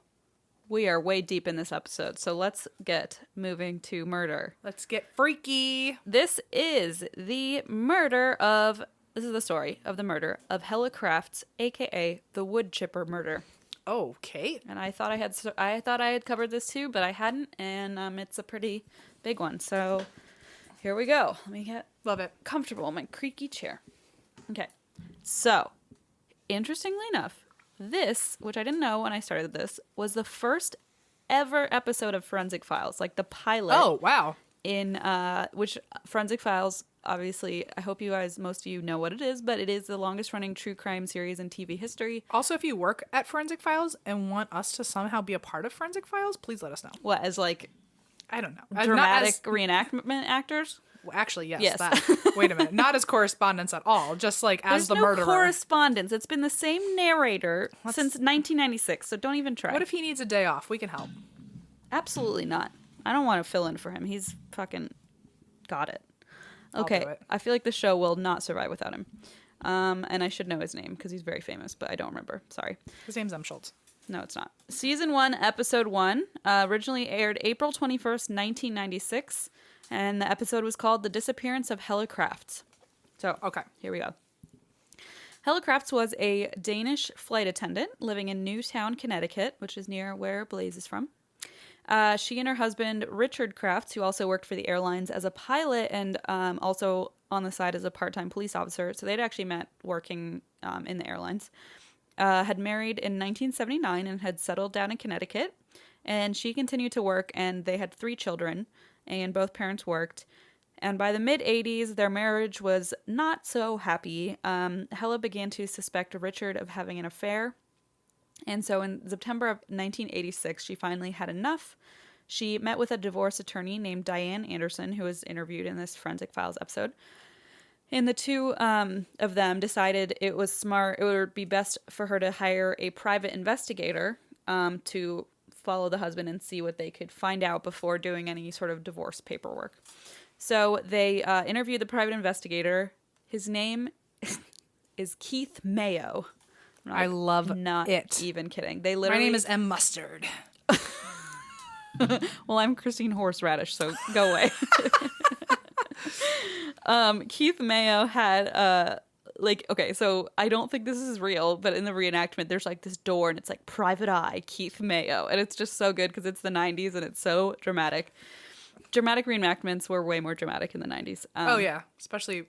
we are way deep in this episode, so let's get moving to murder. Let's get freaky. This is the story of the murder of Helle Crafts, aka the wood chipper murder. Okay. And I thought I had covered this too, but I hadn't, and it's a pretty big one. So here we go. Let me get comfortable in my creaky chair. Okay. So, interestingly enough, this, which I didn't know when I started this, was the first ever episode of Forensic Files, like the pilot. Oh, wow. In which Forensic Files, obviously, I hope you guys, most of you know what it is, but it is the longest running true crime series in TV history. Also, if you work at Forensic Files and want us to somehow be a part of Forensic Files, please let us know. What, as like... I don't know. Dramatic reenactment actors? Well, actually, yes. That. Wait a minute. Not as correspondents at all. Just like as the murderer. There's no correspondence. It's been the same narrator since 1996, so don't even try. What if he needs a day off? We can help. Absolutely not. I don't want to fill in for him. He's fucking got it. Okay. I'll do it. I feel like the show will not survive without him. And I should know his name because he's very famous, but I don't remember. Sorry. His name's M. Schultz. No, it's not. Season 1, Episode 1, originally aired April 21st, 1996, and the episode was called The Disappearance of Helle Crafts. So, okay, here we go. Helle Crafts was a Danish flight attendant living in Newtown, Connecticut, which is near where Blaze is from. She and her husband, Richard Crafts, who also worked for the airlines as a pilot and also on the side as a part-time police officer. So they'd actually met working in the airlines. Had married in 1979 and had settled down in Connecticut. And she continued to work, and they had 3 children, and both parents worked. And by the mid-'80s, their marriage was not so happy. Helle began to suspect Richard of having an affair. And so in September of 1986, she finally had enough. She met with a divorce attorney named Diane Anderson, who was interviewed in this Forensic Files episode. And the two of them decided it would be best for her to hire a private investigator to follow the husband and see what they could find out before doing any sort of divorce paperwork. So they interviewed the private investigator. His name is Keith Mayo. I love not it. Even kidding. They literally. My name is M. Mustard. Well, I'm Christine Horseradish, so go away. Keith Mayo had okay, so I don't think this is real, but in the reenactment, there's like this door, and it's like Private Eye, Keith Mayo, and it's just so good because it's the 90s and it's so dramatic. Dramatic reenactments were way more dramatic in the 90s. Oh yeah, especially.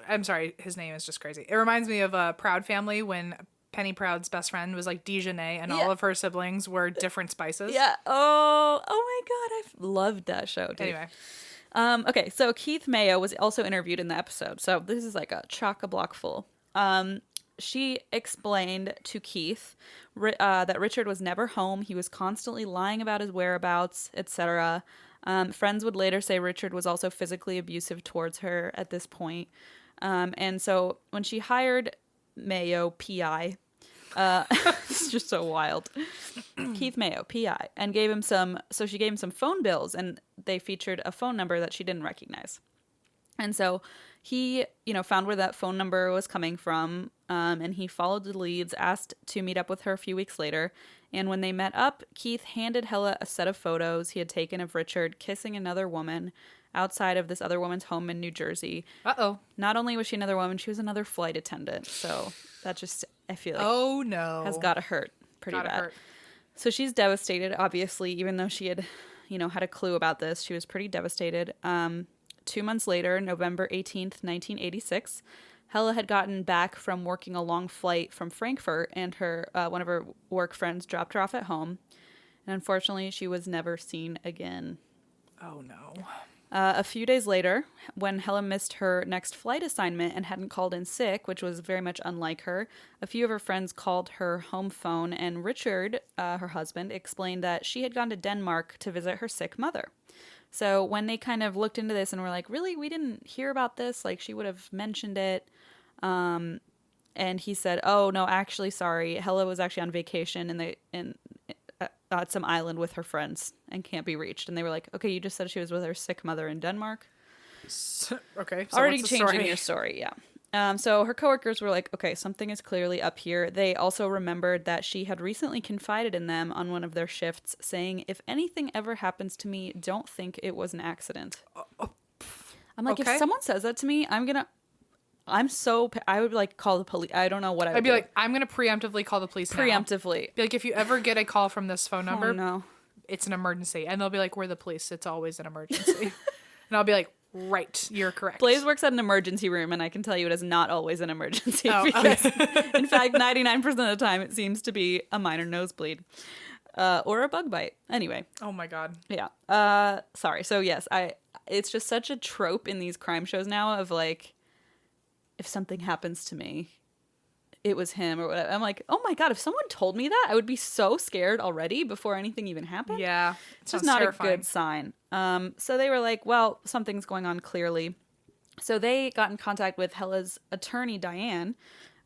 I'm sorry, his name is just crazy. It reminds me of a Proud Family when Penny Proud's best friend was like Dijonay, and all of her siblings were different spices. Yeah. Oh my God, I've loved that show. Dude. Anyway. Okay, so Keith Mayo was also interviewed in the episode. So this is like a chock-a-block full. She explained to Keith that Richard was never home. He was constantly lying about his whereabouts, etc. Friends would later say Richard was also physically abusive towards her at this point. And so when she hired Mayo, PI, it's just so wild. Keith Mayo, PI, and she gave him some phone bills, and they featured a phone number that she didn't recognize. And so he, found where that phone number was coming from, and he followed the leads, asked to meet up with her a few weeks later. And when they met up, Keith handed Helle a set of photos he had taken of Richard kissing another woman outside of this other woman's home in New Jersey. Uh-oh. Not only was she another woman, she was another flight attendant. So that just, I feel like, oh no, has got to hurt pretty bad. Hurt. So she's devastated, obviously, even though she had, had a clue about this. She was pretty devastated. 2 months later, November 18th, 1986, Helle had gotten back from working a long flight from Frankfurt, and her one of her work friends dropped her off at home. And unfortunately, she was never seen again. Oh, no. A few days later, when Helle missed her next flight assignment and hadn't called in sick, which was very much unlike her, a few of her friends called her home phone, and Richard, her husband, explained that she had gone to Denmark to visit her sick mother. So when they kind of looked into this and were like, really, we didn't hear about this? Like, she would have mentioned it. And he said, oh, no, actually, sorry. Helle was actually on vacation at some island with her friends and can't be reached. And they were like, okay, you just said she was with her sick mother in Denmark. Okay. So already what's the changing story? your story, yeah. So her coworkers were like, okay, something is clearly up here. They also remembered that she had recently confided in them on one of their shifts, saying, if anything ever happens to me, don't think it was an accident. I'm like, okay. If someone says that to me, I would like call the police. I don't know what I'd be like, I'm going to preemptively call the police now. Preemptively. Be like, if you ever get a call from this phone number, no. It's an emergency. And they'll be like, we're the police. It's always an emergency. And I'll be like, right, you're correct. Blaze works at an emergency room, and I can tell you it is not always an emergency. Oh, because, okay. in fact, 99% of the time, it seems to be a minor nosebleed or a bug bite. Anyway. Oh, my God. Yeah. Sorry. So, yes, it's just such a trope in these crime shows now of, like, if something happens to me, it was him or whatever. I'm like, oh, my God, if someone told me that, I would be so scared already before anything even happened. Yeah. It's just not terrifying. A good sign. So they were like, well, something's going on clearly. So they got in contact with Helle's attorney, Diane,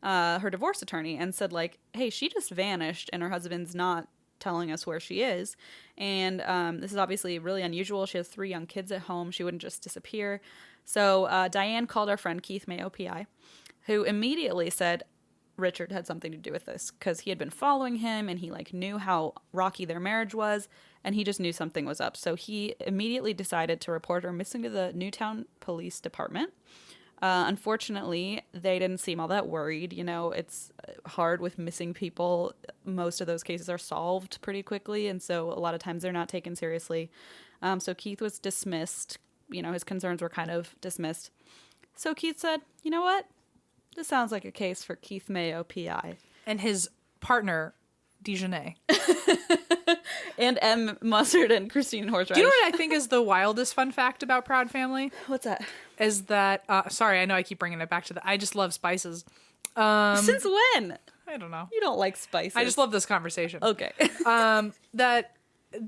her divorce attorney, and said like, hey, she just vanished and her husband's not telling us where she is. And this is obviously really unusual. She has 3 young kids at home. She wouldn't just disappear. So Diane called our friend Keith Mayo, PI, who immediately said Richard had something to do with this because he had been following him and he like knew how rocky their marriage was. And he just knew something was up. So he immediately decided to report her missing to the Newtown Police Department. Unfortunately, they didn't seem all that worried. You know, it's hard with missing people. Most of those cases are solved pretty quickly. And so a lot of times they're not taken seriously. So Keith was dismissed. You know, his concerns were kind of dismissed. So Keith said, you know what? This sounds like a case for Keith Mayo, PI. And his partner, Dijonay. And M. Mustard and Christine Horseradish. Do you know what I think is the wildest fun fact about Proud Family? What's that? Is that, sorry, I know I keep bringing it back to I just love spices. Since when? I don't know. You don't like spices. I just love this conversation. Okay.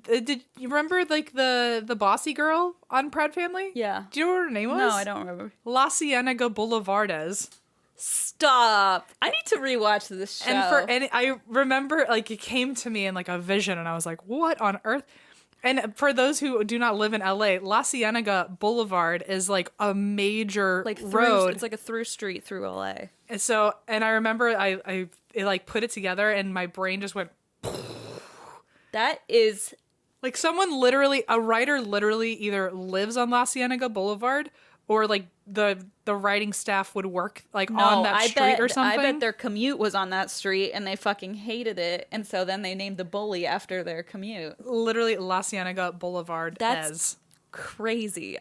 Did you remember like the bossy girl on Proud Family? Yeah. Do you know what her name was? No, I don't remember. La Cienega Boulevardes. Stop. I need to rewatch this show. And I remember like it came to me in like a vision and I was like, what on earth? And for those who do not live in LA, La Cienega Boulevard is like a major road. It's like a through street through LA. And I remember I like put it together and my brain just went. That is like a writer literally either lives on La Cienega Boulevard or like the writing staff would work like on that street or something. I bet their commute was on that street and they fucking hated it. And so then they named the bully after their commute. Literally La Cienega Boulevard. That's crazy.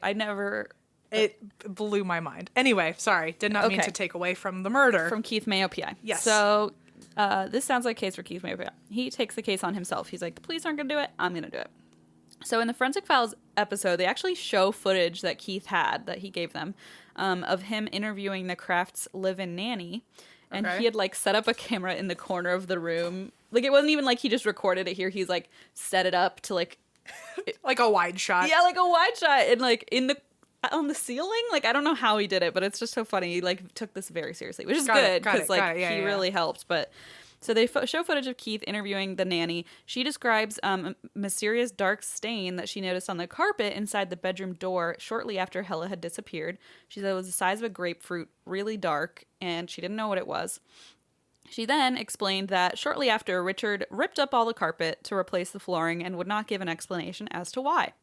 It blew my mind. Anyway, sorry. Did not mean to take away from the murder. From Keith Mayo, PI. Yes. So this sounds like a case for Keith Mayo, PI. He takes the case on himself. He's like, the police aren't going to do it. I'm going to do it. So in the Forensic Files episode, they actually show footage that Keith had, that he gave them, of him interviewing the Crafts' live-in nanny. And he had, like, set up a camera in the corner of the room. Like, it wasn't even like he just recorded it here. He's, like, set it up to, like... like a wide shot. Yeah, like a wide shot. And, like, on the ceiling. Like, I don't know how he did it, but it's just so funny. He, like, took this very seriously, which is good because, like, he really helped. But... So they show footage of Keith interviewing the nanny. She describes a mysterious dark stain that she noticed on the carpet inside the bedroom door shortly after Helle had disappeared. She said it was the size of a grapefruit, really dark, and she didn't know what it was. She then explained that shortly after, Richard ripped up all the carpet to replace the flooring and would not give an explanation as to why.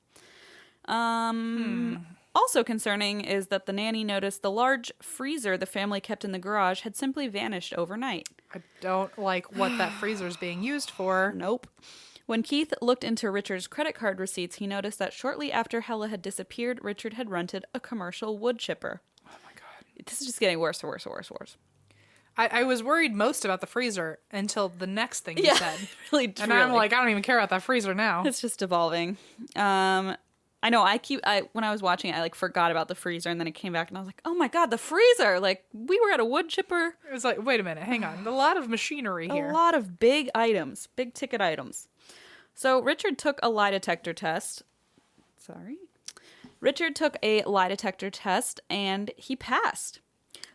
Also concerning is that the nanny noticed the large freezer the family kept in the garage had simply vanished overnight. I don't like what that freezer is being used for. Nope. When Keith looked into Richard's credit card receipts, he noticed that shortly after Helle had disappeared, Richard had rented a commercial wood chipper. Oh my God. This is just getting worse and worse and worse and worse. I was worried most about the freezer until the next thing you said. really. And I'm like, I don't even care about that freezer now. It's just evolving. I know when I was watching it, I like forgot about the freezer and then it came back and I was like, oh my God, the freezer. Like we were at a wood chipper. It was like, wait a minute, hang on. A lot of machinery here. A lot of big items, big ticket items. So Richard took a lie detector test. Richard took a lie detector test and he passed.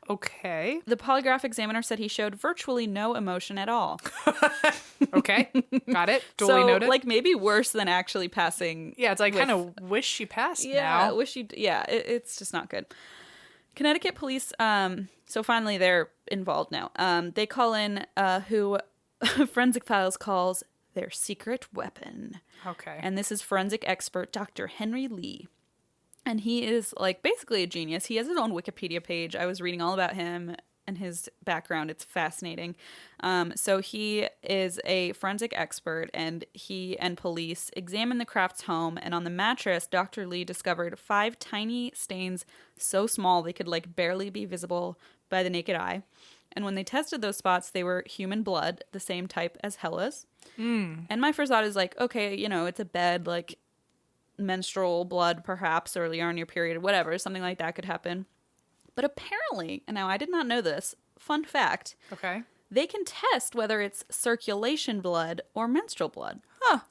Okay. The polygraph examiner said he showed virtually no emotion at all. Okay. Got it. Duly noted. Like maybe worse than actually passing. Yeah, it's like kind of wish she passed now. It's just not good. Connecticut police, so finally they're involved now. They call in who Forensic Files calls their secret weapon. Okay. And this is forensic expert Dr. Henry Lee. And he is, like, basically a genius. He has his own Wikipedia page. I was reading all about him and his background. It's fascinating. So he is a forensic expert, and he and police examined the Crafts' home. And on the mattress, Dr. Lee discovered 5 tiny stains so small they could, like, barely be visible by the naked eye. And when they tested those spots, they were human blood, the same type as Helle's. And my first thought is, like, okay, you know, it's a bed, like, menstrual blood perhaps, or you're on your period, whatever, something like that could happen. But apparently, and now I did not know this, fun fact, okay, they can test whether it's circulation blood or menstrual blood.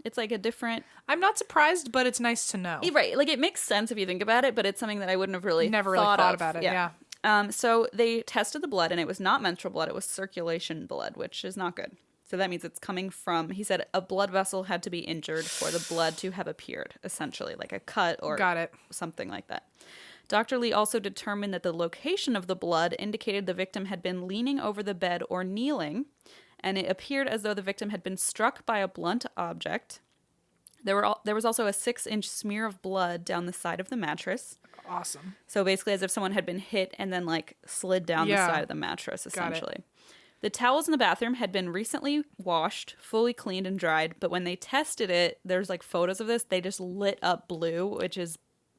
It's like a different... I'm not surprised, but it's nice to know. Right, like it makes sense if you think about it, but it's something that I wouldn't have really never really thought about it. Yeah. So they tested the blood and it was not menstrual blood, it was circulation blood, which is not good. So that means it's coming from, he said, a blood vessel had to be injured for the blood to have appeared, essentially, like a cut or something like that. Dr. Lee also determined that the location of the blood indicated the victim had been leaning over the bed or kneeling, and it appeared as though the victim had been struck by a blunt object. There was also a 6-inch smear of blood down the side of the mattress. Awesome. So basically as if someone had been hit and then, like, slid down the side of the mattress, essentially. The towels in the bathroom had been recently washed, fully cleaned and dried, but when they tested it, there's like photos of this, they just lit up blue, which is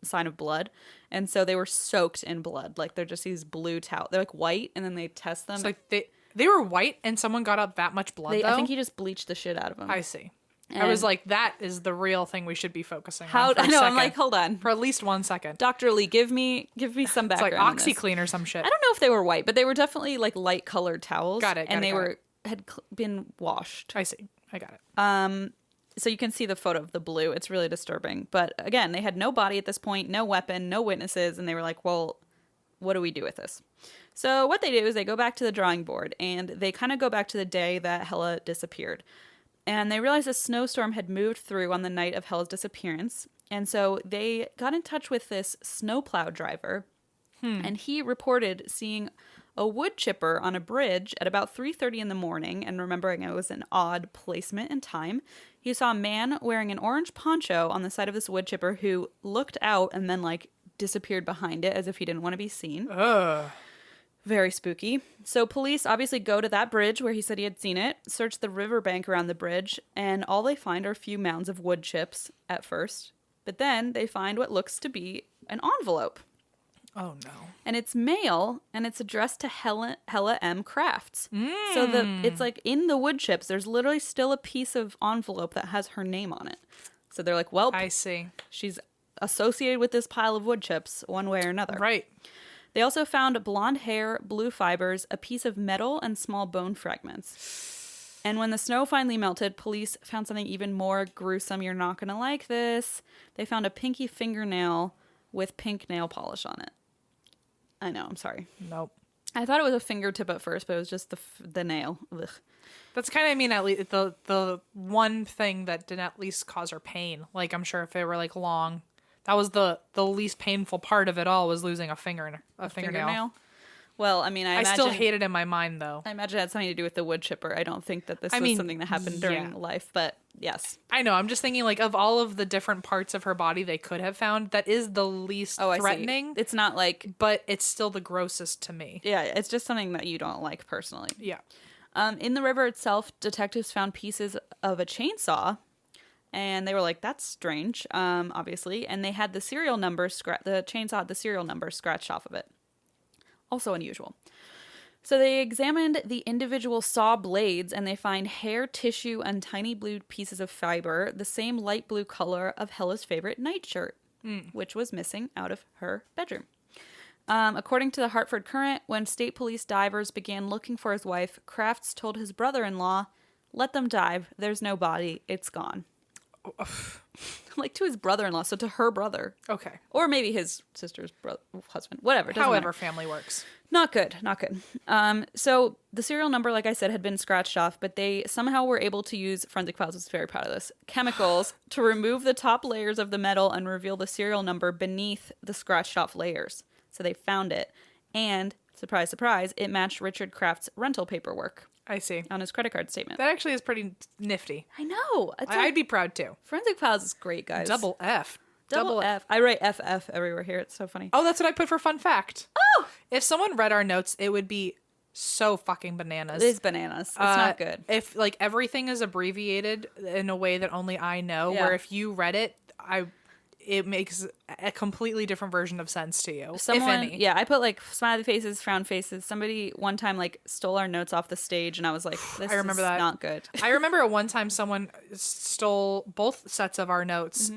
sign of blood. And so they were soaked in blood. Like they're just these blue towels. They're like white, and then they test them. It's like they were white and someone got out that much blood, though? I think he just bleached the shit out of them. I see. And I was like, that is the real thing we should be focusing on. I know. I'm like, hold on. For at least 1 second. Dr. Lee, give me some background. It's like OxyClean or some shit. I don't know if they were white, but they were definitely like light colored towels. Got it. And they had been washed. I see. I got it. So you can see the photo of the blue. It's really disturbing. But again, they had no body at this point, no weapon, no witnesses, and they were like, well, what do we do with this? So what they do is they go back to the drawing board, and they kind of go back to the day that Helle disappeared. And they realized a snowstorm had moved through on the night of Helle's disappearance. And so they got in touch with this snowplow driver, and he reported seeing a wood chipper on a bridge at about 3:30 in the morning. And remembering it was an odd placement and time, he saw a man wearing an orange poncho on the side of this wood chipper who looked out and then like disappeared behind it as if he didn't want to be seen. Ugh. Very spooky. So police obviously go to that bridge where he said he had seen it, search the riverbank around the bridge, and all they find are a few mounds of wood chips at first. But then they find what looks to be an envelope. Oh, no. And it's mail, and it's addressed to Helle Crafts. So it's like in the wood chips, there's literally still a piece of envelope that has her name on it. So they're like, well, I see. She's associated with this pile of wood chips one way or another. Right. They also found blonde hair, blue fibers, a piece of metal, and small bone fragments. And when the snow finally melted, police found something even more gruesome. You're not going to like this. They found a pinky fingernail with pink nail polish on it. I know, I'm sorry. Nope. I thought it was a fingertip at first, but it was just the nail. Ugh. That's kind of, I mean, at least the one thing that didn't at least cause her pain. Like, I'm sure if it were like long... That was the least painful part of it all, was losing a fingernail. Well, I mean, I still hate it in my mind, though. I imagine it had something to do with the wood chipper. I don't think that this was something that happened during life, but yes. I know. I'm just thinking, like, of all of the different parts of her body they could have found, that is the least threatening. It's not like... But it's still the grossest to me. Yeah, it's just something that you don't like personally. Yeah. In the river itself, detectives found pieces of a chainsaw. And they were like, that's strange, obviously. And they had the serial number, the chainsaw had the serial number scratched off of it. Also unusual. So they examined the individual saw blades, and they find hair, tissue, and tiny blue pieces of fiber, the same light blue color of Helle's favorite nightshirt, which was missing out of her bedroom. According to the Hartford Courant, when state police divers began looking for his wife, Crafts told his brother-in-law, let them dive, there's no body, it's gone. Like to his brother-in-law, so to her brother. Okay. Or maybe his sister's husband. Whatever. However family works. Not good. Not good. So the serial number, like I said, had been scratched off, but they somehow were able to use, Forensic Files was very proud of this, chemicals to remove the top layers of the metal and reveal the serial number beneath the scratched off layers. So they found it. And, surprise, surprise, it matched Richard Kraft's rental paperwork. I see. On his credit card statement. That actually is pretty nifty. I know. I'd be proud too. Forensic Files is great, guys. Double F. Double F. I write FF everywhere here. It's so funny. Oh, that's what I put for fun fact. Oh! If someone read our notes, it would be so fucking bananas. It is bananas. It's not good. If like everything is abbreviated in a way that only I know, where if you read it, it makes a completely different version of sense to you. Someone, if any. yeah, I put like smiley faces, frown faces. Somebody one time like stole our notes off the stage, and I was like, "This is not good." I remember at one time someone stole both sets of our notes,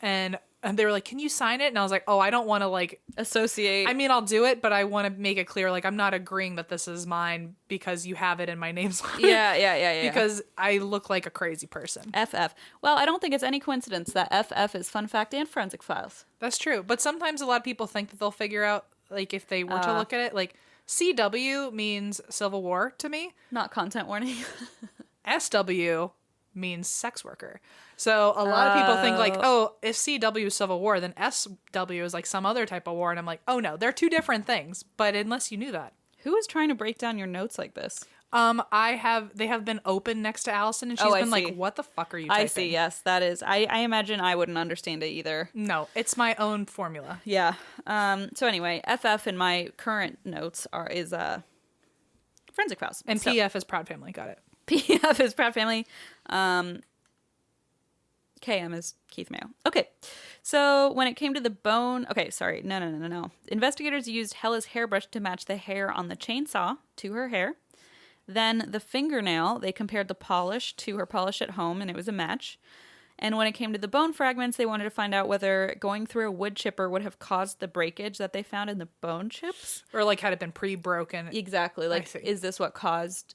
and they were like, "Can you sign it?" And I was like, "Oh, I don't want to like associate. I mean, I'll do it, but I want to make it clear, like I'm not agreeing that this is mine because you have it in my name's on it. Yeah. Because I look like a crazy person. FF. Well, I don't think it's any coincidence that FF is Fun Fact and Forensic Files. That's true, but sometimes a lot of people think that they'll figure out, like if they were to look at it, like CW means Civil War to me. Not content warning. SW means sex worker. So a lot of people think like, oh, if CW is Civil War, then SW is like some other type of war. And I'm like, oh no, they're two different things. But unless you knew that. Who is trying to break down your notes like this? They have been open next to Allison, and she's been like, what the fuck are you typing? I see, yes, that is. I imagine I wouldn't understand it either. No, it's my own formula. Yeah. So anyway, FF in my current notes is Forensic Files. And PF is Proud Family, got it. PF is Proud Family. KM is Keith Mayo. Okay, so when it came to the bone... Okay, sorry. No. Investigators used Helle's hairbrush to match the hair on the chainsaw to her hair. Then the fingernail, they compared the polish to her polish at home, and it was a match. And when it came to the bone fragments, they wanted to find out whether going through a wood chipper would have caused the breakage that they found in the bone chips. Or like had it been pre-broken. Exactly. Like, is this what caused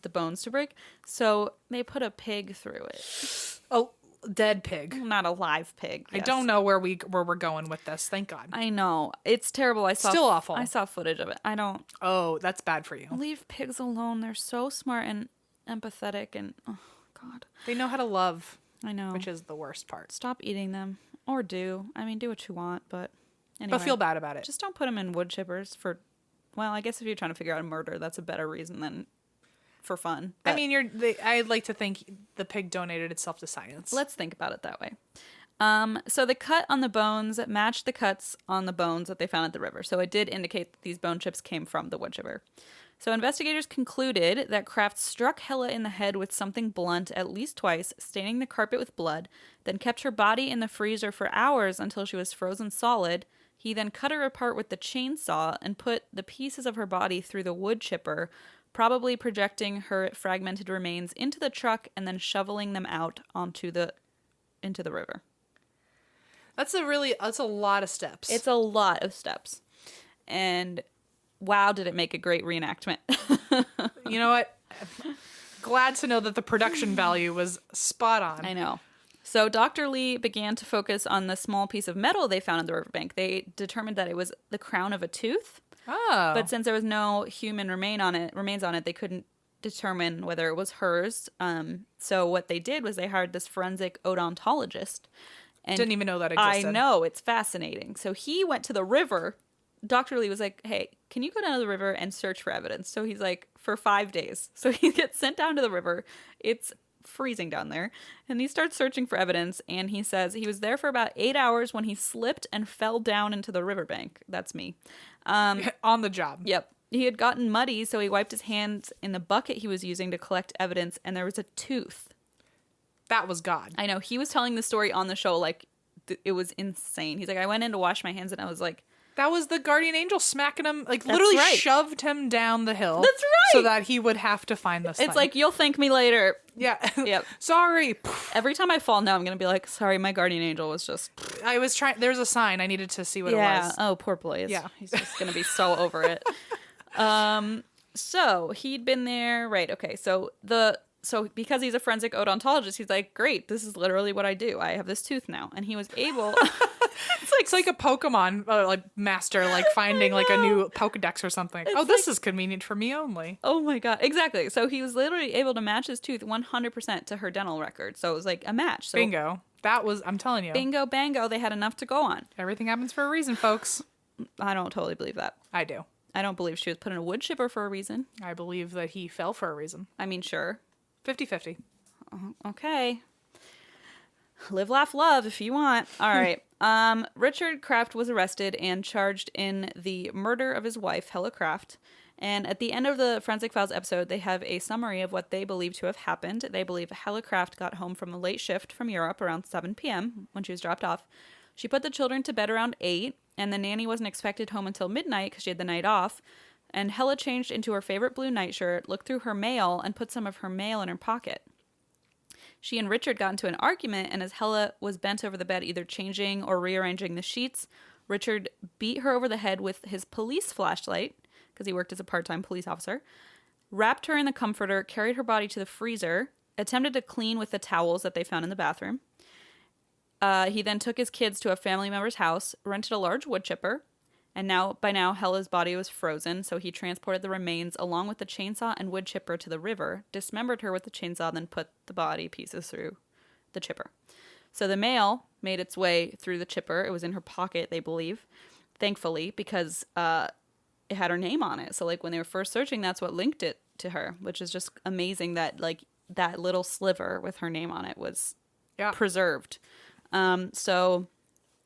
the bones to break? So they put a pig through it. Oh, dead pig. Not a live pig. Yes. I don't know where we're going with this. Thank God. I know. It's terrible. Still awful. I saw footage of it. I don't... Oh, that's bad for you. Leave pigs alone. They're so smart and empathetic and... Oh, God. They know how to love. I know. Which is the worst part. Stop eating them. Or do. I mean, do what you want, but... Anyway, but feel bad about it. Just don't put them in wood chippers for... Well, I guess if you're trying to figure out a murder, that's a better reason than for fun. But I mean, I'd like to think the pig donated itself to science. Let's think about it that way. So the cut on the bones matched the cuts on the bones that they found at the river. So it did indicate that these bone chips came from the wood chipper. So investigators concluded that Crafts struck Helle in the head with something blunt at least twice, staining the carpet with blood, then kept her body in the freezer for hours until she was frozen solid. He then cut her apart with the chainsaw and put the pieces of her body through the wood chipper, probably projecting her fragmented remains into the truck and then shoveling them out into the river. That's a lot of steps. It's a lot of steps. And wow, did it make a great reenactment. You know what? Glad to know that the production value was spot on. I know. So Dr. Lee began to focus on the small piece of metal they found on the riverbank. They determined that it was the crown of a tooth. Oh. But since there was no human remains on it, they couldn't determine whether it was hers. So what they did was they hired this forensic odontologist. And didn't even know that existed. I know. It's fascinating. So he went to the river. Dr. Lee was like, hey, can you go down to the river and search for evidence? So he's like, for 5 days. So he gets sent down to the river. It's freezing down there. And he starts searching for evidence. And he says he was there for about 8 hours when he slipped and fell down into the riverbank. That's me. On the job. Yep. He had gotten muddy, so he wiped his hands in the bucket he was using to collect evidence. And there was a tooth. That was God. I know. He was telling the story on the show like it was insane. He's like, I went in to wash my hands and I was like... That was the guardian angel smacking him, like literally shoved him down the hill. That's right. So that he would have to find this It's like, you'll thank me later. Yeah. Yep. Sorry. Every time I fall now, I'm going to be like, sorry, my guardian angel was just... I was trying... There's a sign. I needed to see what it was. Oh, poor boy. Yeah. He's just going to be so over it. So he'd been there. Right. Okay. So because he's a forensic odontologist, he's like, great, this is literally what I do. I have this tooth now. And he was able... It's like a Pokemon like master, like finding like a new Pokedex or something. This is convenient for me only. Oh my God. Exactly. So he was literally able to match his tooth 100% to her dental record. So it was like a match. So bingo. That was, I'm telling you. Bingo, bango. They had enough to go on. Everything happens for a reason, folks. I don't totally believe that. I do. I don't believe she was put in a wood chipper for a reason. I believe that he fell for a reason. I mean, sure. 50-50. Okay. Live, laugh, love if you want. All right. Richard Kraft was arrested and charged in the murder of his wife, Helle Crafts. And at the end of the Forensic Files episode, they have a summary of what they believe to have happened. They believe Helle Crafts got home from a late shift from Europe around 7 p.m. when she was dropped off. She put the children to bed around 8, and the nanny wasn't expected home until midnight because she had the night off. And Helle changed into her favorite blue nightshirt, looked through her mail, and put some of her mail in her pocket. She and Richard got into an argument, and as Helle was bent over the bed either changing or rearranging the sheets, Richard beat her over the head with his police flashlight, because he worked as a part-time police officer, wrapped her in the comforter, carried her body to the freezer, attempted to clean with the towels that they found in the bathroom. He then took his kids to a family member's house, rented a large wood chipper, and by now Helle's body was frozen, so he transported the remains along with the chainsaw and wood chipper to the river, dismembered her with the chainsaw, then put the body pieces through the chipper. So the mail made its way through the chipper. It was in her pocket, they believe, thankfully, because it had her name on it. So like when they were first searching, that's what linked it to her, which is just amazing that like that little sliver with her name on it was preserved. So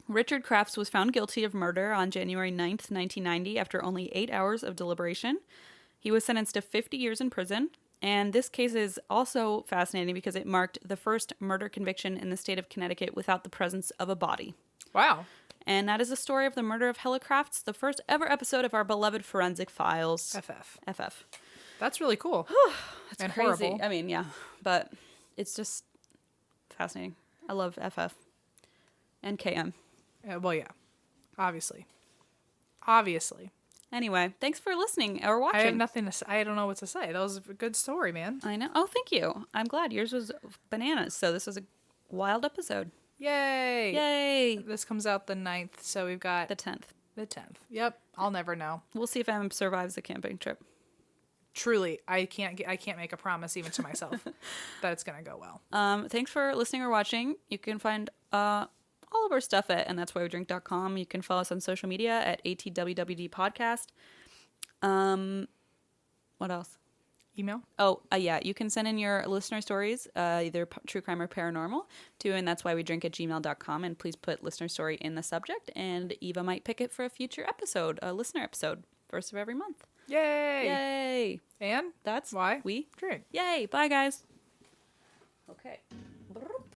Richard Crafts was found guilty of murder on January 9th, 1990, after only 8 hours of deliberation. He was sentenced to 50 years in prison, And this case is also fascinating because it marked the first murder conviction in the state of Connecticut without the presence of a body. Wow. And that is the story of the murder of Helle Crafts, the first ever episode of our beloved Forensic Files. FF. That's really cool. That's and crazy. horrible. I mean, yeah, but it's just fascinating. I love FF and KM. Well, yeah. Obviously. Anyway, thanks for listening or watching. I have nothing to say. I don't know what to say. That was a good story, man. I know. Oh, thank you. I'm glad. Yours was bananas, so this was a wild episode. Yay! Yay! This comes out the 9th, so we've got... The 10th. The 10th. Yep. I'll never know. We'll see if Em survives the camping trip. Truly, I can't make a promise even to myself that it's going to go well. Thanks for listening or watching. You can find all of our stuff at andthat'swhywedrink.com. You can follow us on social media at ATWWD Podcast. What else? Email? Oh, yeah. You can send in your listener stories, either true crime or paranormal, to andthat'swhywedrink@gmail.com. And please put listener story in the subject, and Eva might pick it for a future episode, a listener episode, first of every month. Yay! Yay! And that's why we drink. Yay! Bye, guys. Okay.